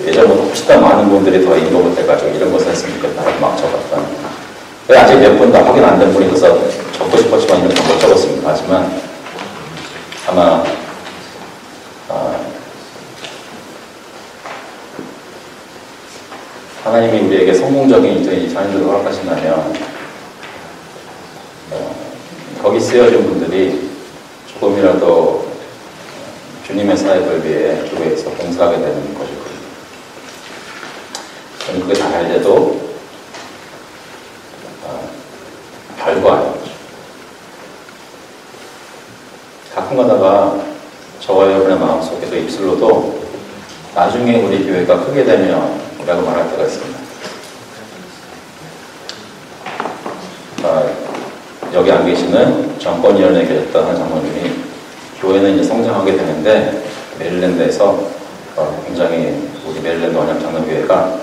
예전보다 훨씬 더 많은 분들이 더 인도가 돼가지고 이런 것을 했으면 좋겠다고 막 적었던, 아직 몇 분 다 확인 안 된 분이 있어서 적고 싶었지만 이런 거 못 적었습니다. 하지만 아마 하나님이 우리에게 성공적인 2024년도를 허락하신다면 거기 쓰여진 분들이 조금이라도 주님의 사역을 위해 교회에서 봉사하게 되는 것이거든요. 저는 그게 다 잘 돼도 별거 아니죠. 가끔 가다가 저와 여러분의 마음속에서 입술로도 나중에 우리 교회가 크게 되면 라고 말할 때가 있습니다. 여기 안 계시는 정권위원회에 계셨던 한 장로님이 교회는 이제 성장하게 되는데 메릴랜드에서 굉장히 우리 메릴랜드 언약장로교회가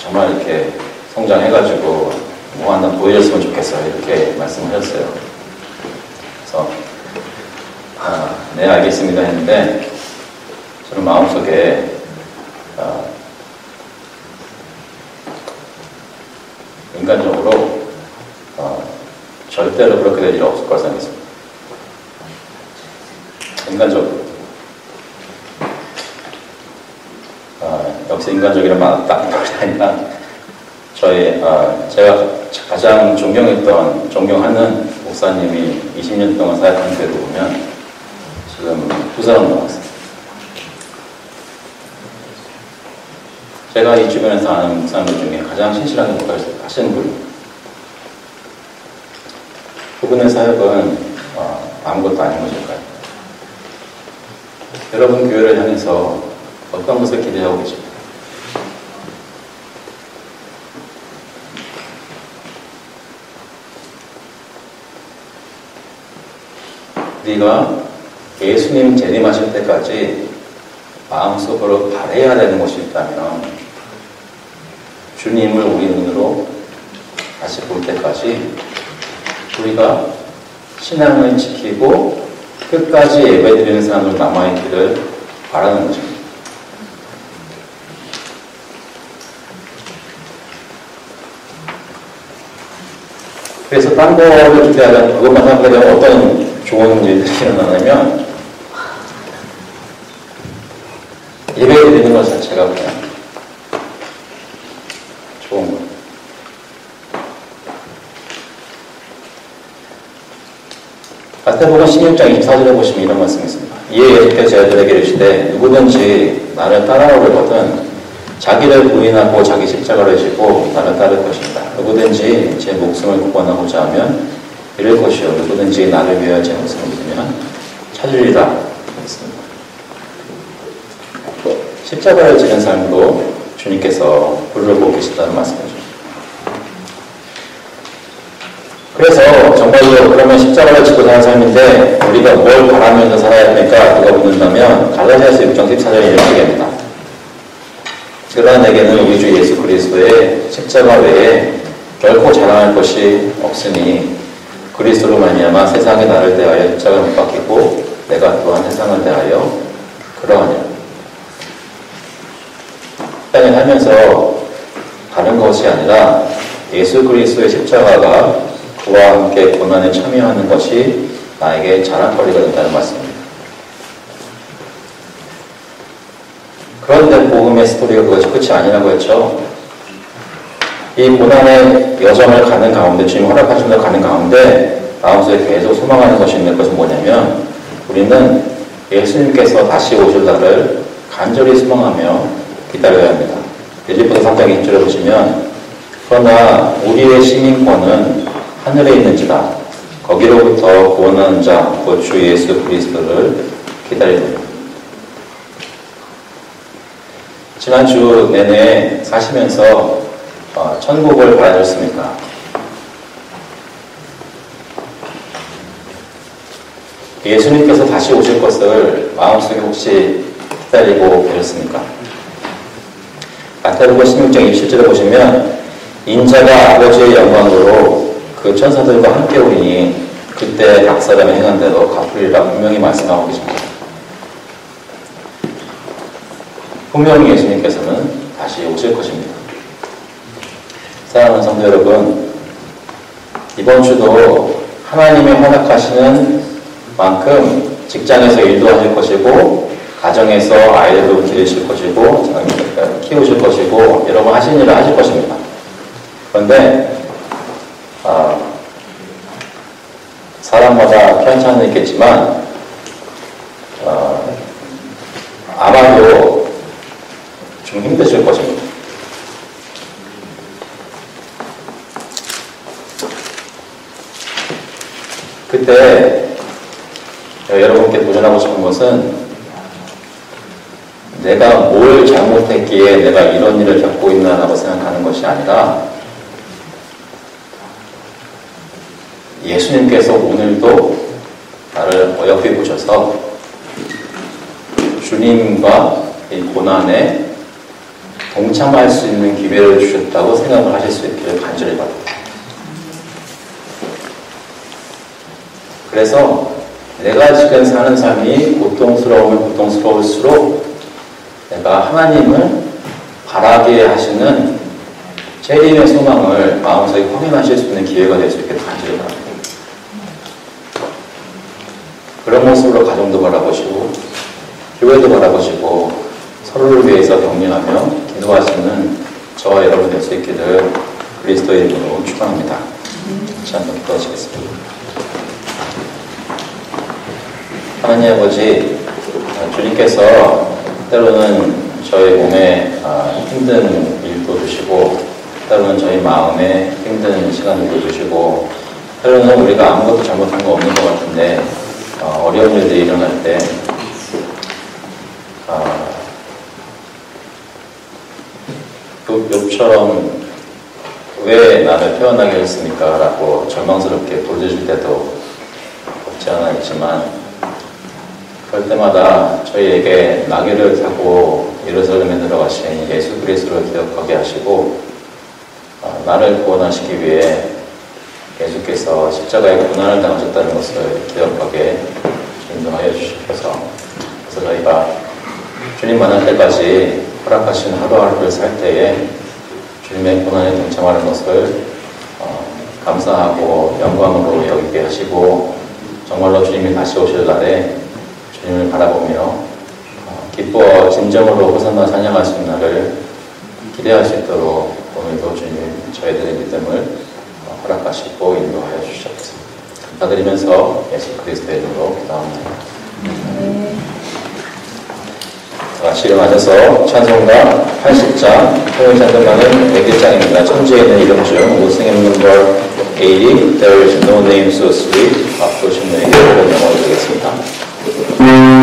정말 이렇게 성장해가지고 뭐 하나 보여줬으면 좋겠어요. 이렇게 말씀하셨어요. 그래서 네 알겠습니다 했는데 저는 마음속에 인간적으로 절대로 그렇게 될 일 없을 거라 생각했습니다. 인간적으로. 역시 인간적이란 말 딱 아니라 제가 가장 존경하는 목사님이 20년 동안 사역한 교회도 보면 지금 2사람 남았어요. 제가 이 주변에서 아는 목사님들 중에 가장 신실하게 목회하시는 분입니다. 그분의 사역은 아무것도 아닌 것일까요? 여러분 교회를 향해서 어떤 것을 기대하고 계십니까? 우리가 예수님 재림하실 때까지 마음속으로 바라야 되는 것이 있다면 주님을 우리 눈으로 다시 볼 때까지 우리가 신앙을 지키고 끝까지 예배드리는 사람으로 남아있기를 바라는 것입니다. 그래서 딴 거를 기대하면 그것만 생각하게 되면 어떤 좋은 일들이 일어나냐면 예배 드리는 것 자체가 그냥 좋은 거예요. 마태복음 16장 24절에 보시면 이런 말씀이 있습니다. 이에 예수께서 저희들에게 이르시되 누구든지 나를 따라오려거든 자기를 부인하고 자기 십자가를 지고 나를 따를 것이다. 누구든지 제 목숨을 구원하고자 하면 잃을 것이요 누구든지 나를 위하여 제 목숨을 잃으면 찾으리라 했습니다. 십자가를 지는 삶으로 주님께서 부르고 계시다는 말씀이죠. 그래서 정말로 그러면 십자가를 지고 사는 삶인데 우리가 뭘 바라면서 살아야 합니까? 누가 묻는다면 갈라디아서 6장 14절에 이렇게 얘기합니다. 그러나 내게는 우리 주 예수 그리스도의 십자가 외에 결코 자랑할 것이 없으니 그리스도로 말미암아 세상이 나를 대하여 십자가를 못 박히고 내가 또한 세상을 대하여 그러하니라. 땅에 살면서 다른 것이 아니라 예수 그리스도의 십자가가 그와 함께 고난에 참여하는 것이 나에게 자랑거리가 된다는 말씀입니다. 그런데 복음의 스토리가 그것이 끝이 아니라고 했죠. 이 고난의 여정을 가는 가운데, 주님 허락하신 걸 가는 가운데 마음속에 계속 소망하는 것이 있는 것은 뭐냐면 우리는 예수님께서 다시 오실 날을 간절히 소망하며 기다려야 합니다. 빌립보서 3장 20절에 보시면 그러나 우리의 시민권은 하늘에 있는지라 거기로부터 구원하는 자 곧 주 예수 그리스도를 기다립니다. 지난주 내내 사시면서 천국을 바라셨습니까? 예수님께서 다시 오실 것을 마음속에 혹시 기다리고 계셨습니까? 마태복음 16장 27절에 보시면 인자가 아버지의 영광으로 그 천사들과 함께 오리니 그때 각 사람이 행한 대로 갚으리라 분명히 말씀하고 계십니다. 분명히 예수님께서는 다시 오실 것입니다. 사랑하는 성도 여러분, 이번 주도 하나님이 허락하시는 만큼 직장에서 일도 하실 것이고 가정에서 아이들도 기르실 것이고 키우실 것이고 여러 번 하신 일을 하실 것입니다. 그런데 사람마다 편차는 있겠지만 아마도 좀 힘드실 것입니다. 그때 여러분께 도전하고 싶은 것은 내가 뭘 잘못했기에 내가 이런 일을 겪고 있나라고 생각하는 것이 아니라 예수님께서 오늘도 나를 어여삐 보셔서 주님과 이 고난에 동참할 수 있는 기회를 주셨다고 생각을 하실 수 있기를 간절히 바랍니다. 그래서 내가 지금 사는 삶이 고통스러우면 고통스러울수록 내가 하나님을 바라게 하시는 재림의 소망을 마음속에 확인하실 수 있는 기회가 될 수 있게 간절히 바랍니다. 그런 모습으로 가정도 바라보시고 교회도 바라보시고 서로를 위해서 격려하며 기도하시는 저와 여러분 될 수 있기를 그리스도의 이름으로 축원합니다. 같이 한번 기도하시겠습니다. 하나님 아버지, 주님께서 때로는 저희 몸에 힘든 일도 주시고 때로는 저희 마음에 힘든 시간들도 주시고 때로는 우리가 아무것도 잘못한 거 없는 것 같은데 어려운 일들이 일어날 때 욥처럼 왜 나를 태어나게 했습니까? 라고 절망스럽게 돌려줄 때도 없지 않아 있지만 그럴 때마다 저희에게 나귀를 타고 예루살렘에 들어가신 예수 그리스도를 기억하게 하시고 나를 구원하시기 위해 예수께서 십자가에 고난을 당하셨다는 것을 기억하게 인도하여 주시옵소서. 그래서 저희가 주님 만날 때까지 허락하신 하루하루를 살 때에 주님의 고난에 동참하는 것을 감사하고 영광으로 여기게 하시고 정말로 주님이 다시 오실 날에 주님을 바라보며 기뻐 진정으로 호산나 찬양할 수 있는 날을 기대할 수 있도록 오늘도 주님 저희들의 믿음을 허락하시고 인도하여 주시옵소서. 감사드리면서 예수 그리스도의 이름으로 기도합니다. 다 같이 일어나셔서 찬송가 80장 통일 찬송가는 101장입니다. 천지에 있는 이름 중 우승의 넘버 80 There is no name so sweet 앞서신 분에게 그런 영어를 드리겠습니다. Oh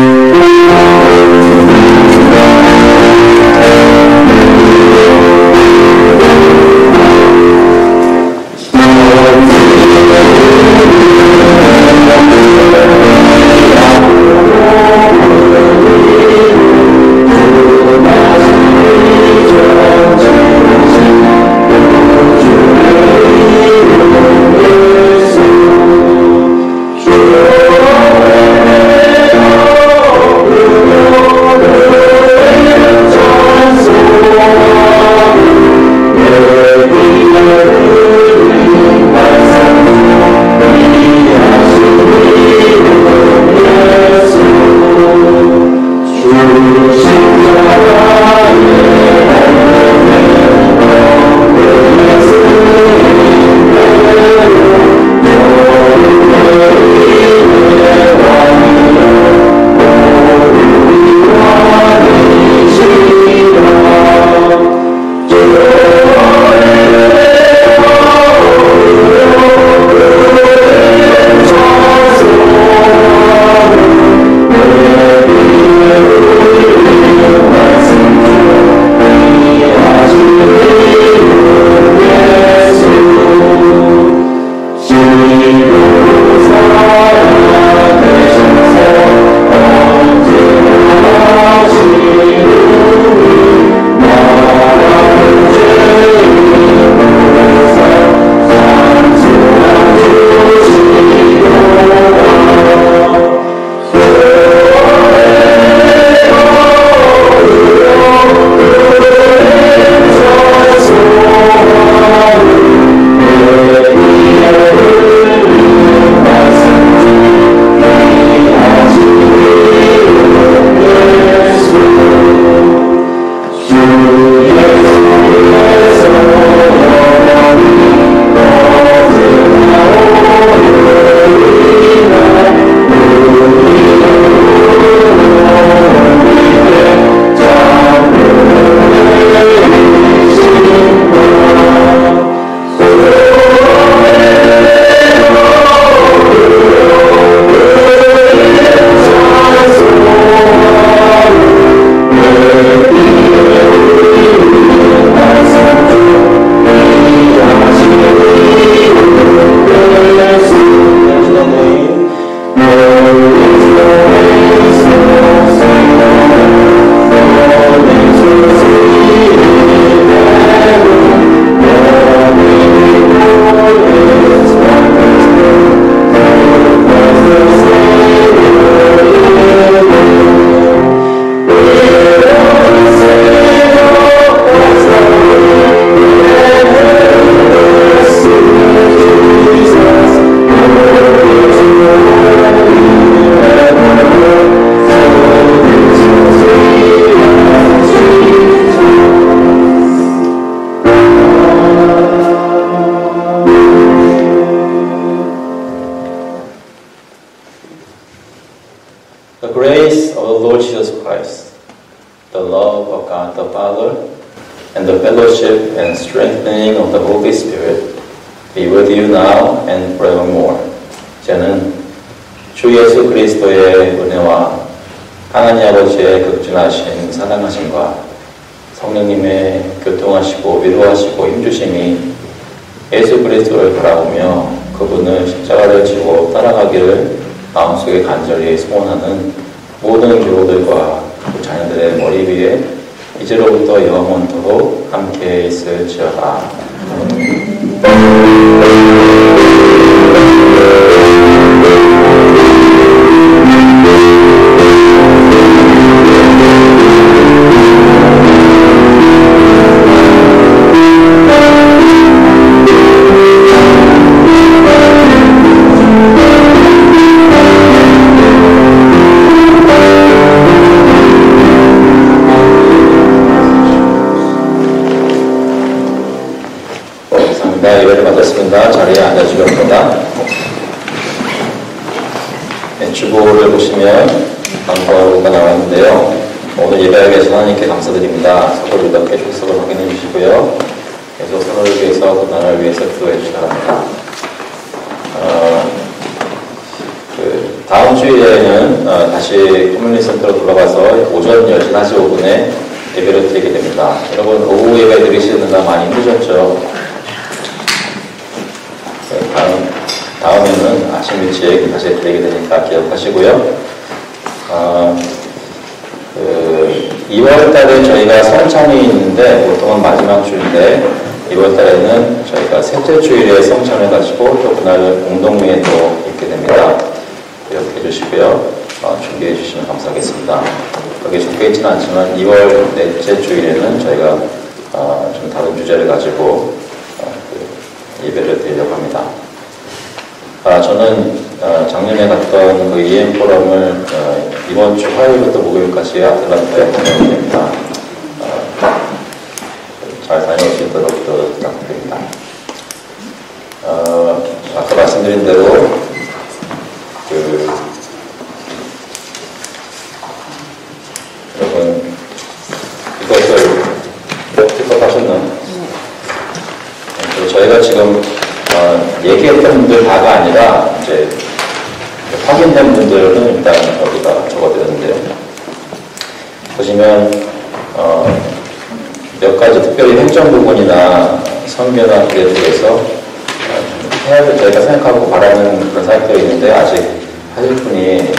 The grace of the Lord Jesus Christ, the love of God the Father, and the fellowship and strengthening of the Holy Spirit be with you now and forevermore. 저는 주 예수 그리스도의 은혜와 하나님 아버지의 극진하신 사랑하심과 성령님의 교통하시고 위로하시고 힘주심이 예수 그리스도를 바라보며 그분을 십자가를 지고 따라가기를 마음속에 간절히 소원하는 모든 교우들과 자녀들의 머리 위에 이제로부터 영원토록 함께 있을지어다. 예배를 마쳤습니다. 자리에 앉아주시기 바랍니다. 주보를 보시면 광고가 나왔는데요. 오늘 예배하기 위해서 하나님께 감사드립니다. 서로를 이렇게 축복을 확인해 주시고요. 계속 서로를 위해서 또 나라를 위해서 기도해 주시기 바랍니다. 다음 주일에는 다시 커뮤니티 센터로 돌아가서 오전 10시 45분에 예배를 드리게 됩니다. 여러분 오후 예배 드리시느라 많이 힘드셨죠? 다음에는 아침 일찍 다시 드리게 되니까 기억하시고요. 2월 달에 저희가 성찬이 있는데 보통은 마지막 주인데 2월 달에는 저희가 셋째 주일에 성찬을 가지고 또 그날 공동회에도 있게 됩니다. 기억해 주시고요. 준비해 주시면 감사하겠습니다. 여기 적혀 있지는 않지만 2월 넷째 주일에는 저희가 좀 다른 주제를 가지고 예배를 드리려고 합니다. 저는 작년에 갔던 그 EM 포럼을 이번 주 화요일부터 목요일까지 아틀란타에 다녀오게 됩니다. 잘 다녀올 수 있도록 부탁드립니다. 아까 말씀드린 대로 여러분 이것을 픽업하셨나요? 저희가 지금 얘기했던 분들 다가 아니라 이제 확인된 분들은 일단 여기다 적어드렸는데요. 보시면 몇 가지 특별히 행정 부분이나 선교나 그에 대해서 저희가 생각하고 바라는 그런 사역들이 있는데 아직 하실 분이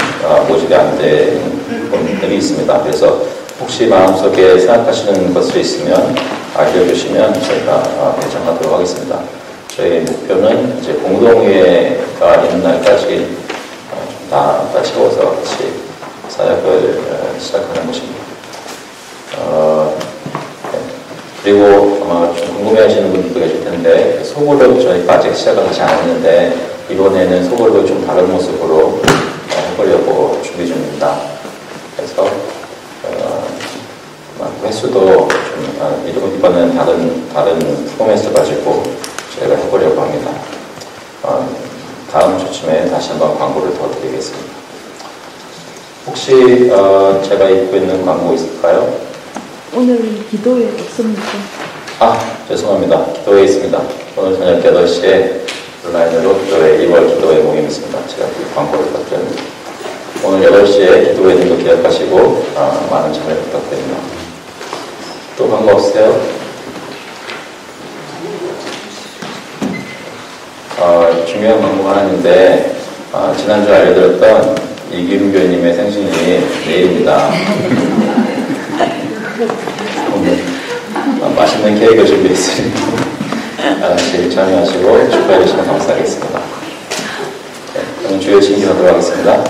모집이 안 된 부분들이 있습니다. 그래서 혹시 마음속에 생각하시는 것이 있으면 알려주시면 저희가 배정하도록 하겠습니다. 저희 목표는 이제 공동회가 있는 날까지 다 채워서 같이 사역을 시작하는 것입니다. 그리고 아마 좀 궁금해하시는 분들도 계실 텐데 소그룹 저희가 아직 시작을 하지 않았는데 이번에는 소그룹을 좀 다른 모습으로 해보려고 준비 중입니다. 그래서 횟수도 좀 이번에는 다른 포맷을 가지고 저희가 해보려고 합니다. 다음 주쯤에 다시 한번 광고를 더 드리겠습니다. 혹시 제가 입고 있는 광고 있을까요? 오늘 기도회 없습니까? 죄송합니다. 기도회 있습니다. 오늘 저녁 8시에 온라인으로 기도회 2월 기도회 모임이 있습니다. 제가 그 광고를 부탁드립니다. 오늘 8시에 기도회 등도 기억하시고 많은 참여 부탁드립니다. 또 광고 없으세요? 중요한 광고가 하나 있는데 지난주 알려드렸던 이기훈 교수님의 생신이 내일입니다. 오늘 맛있는 케이크를 준비했으니 같이 참여하시고 축하해 주시면 감사하겠습니다. 저는 주여 신기하도록 하겠습니다.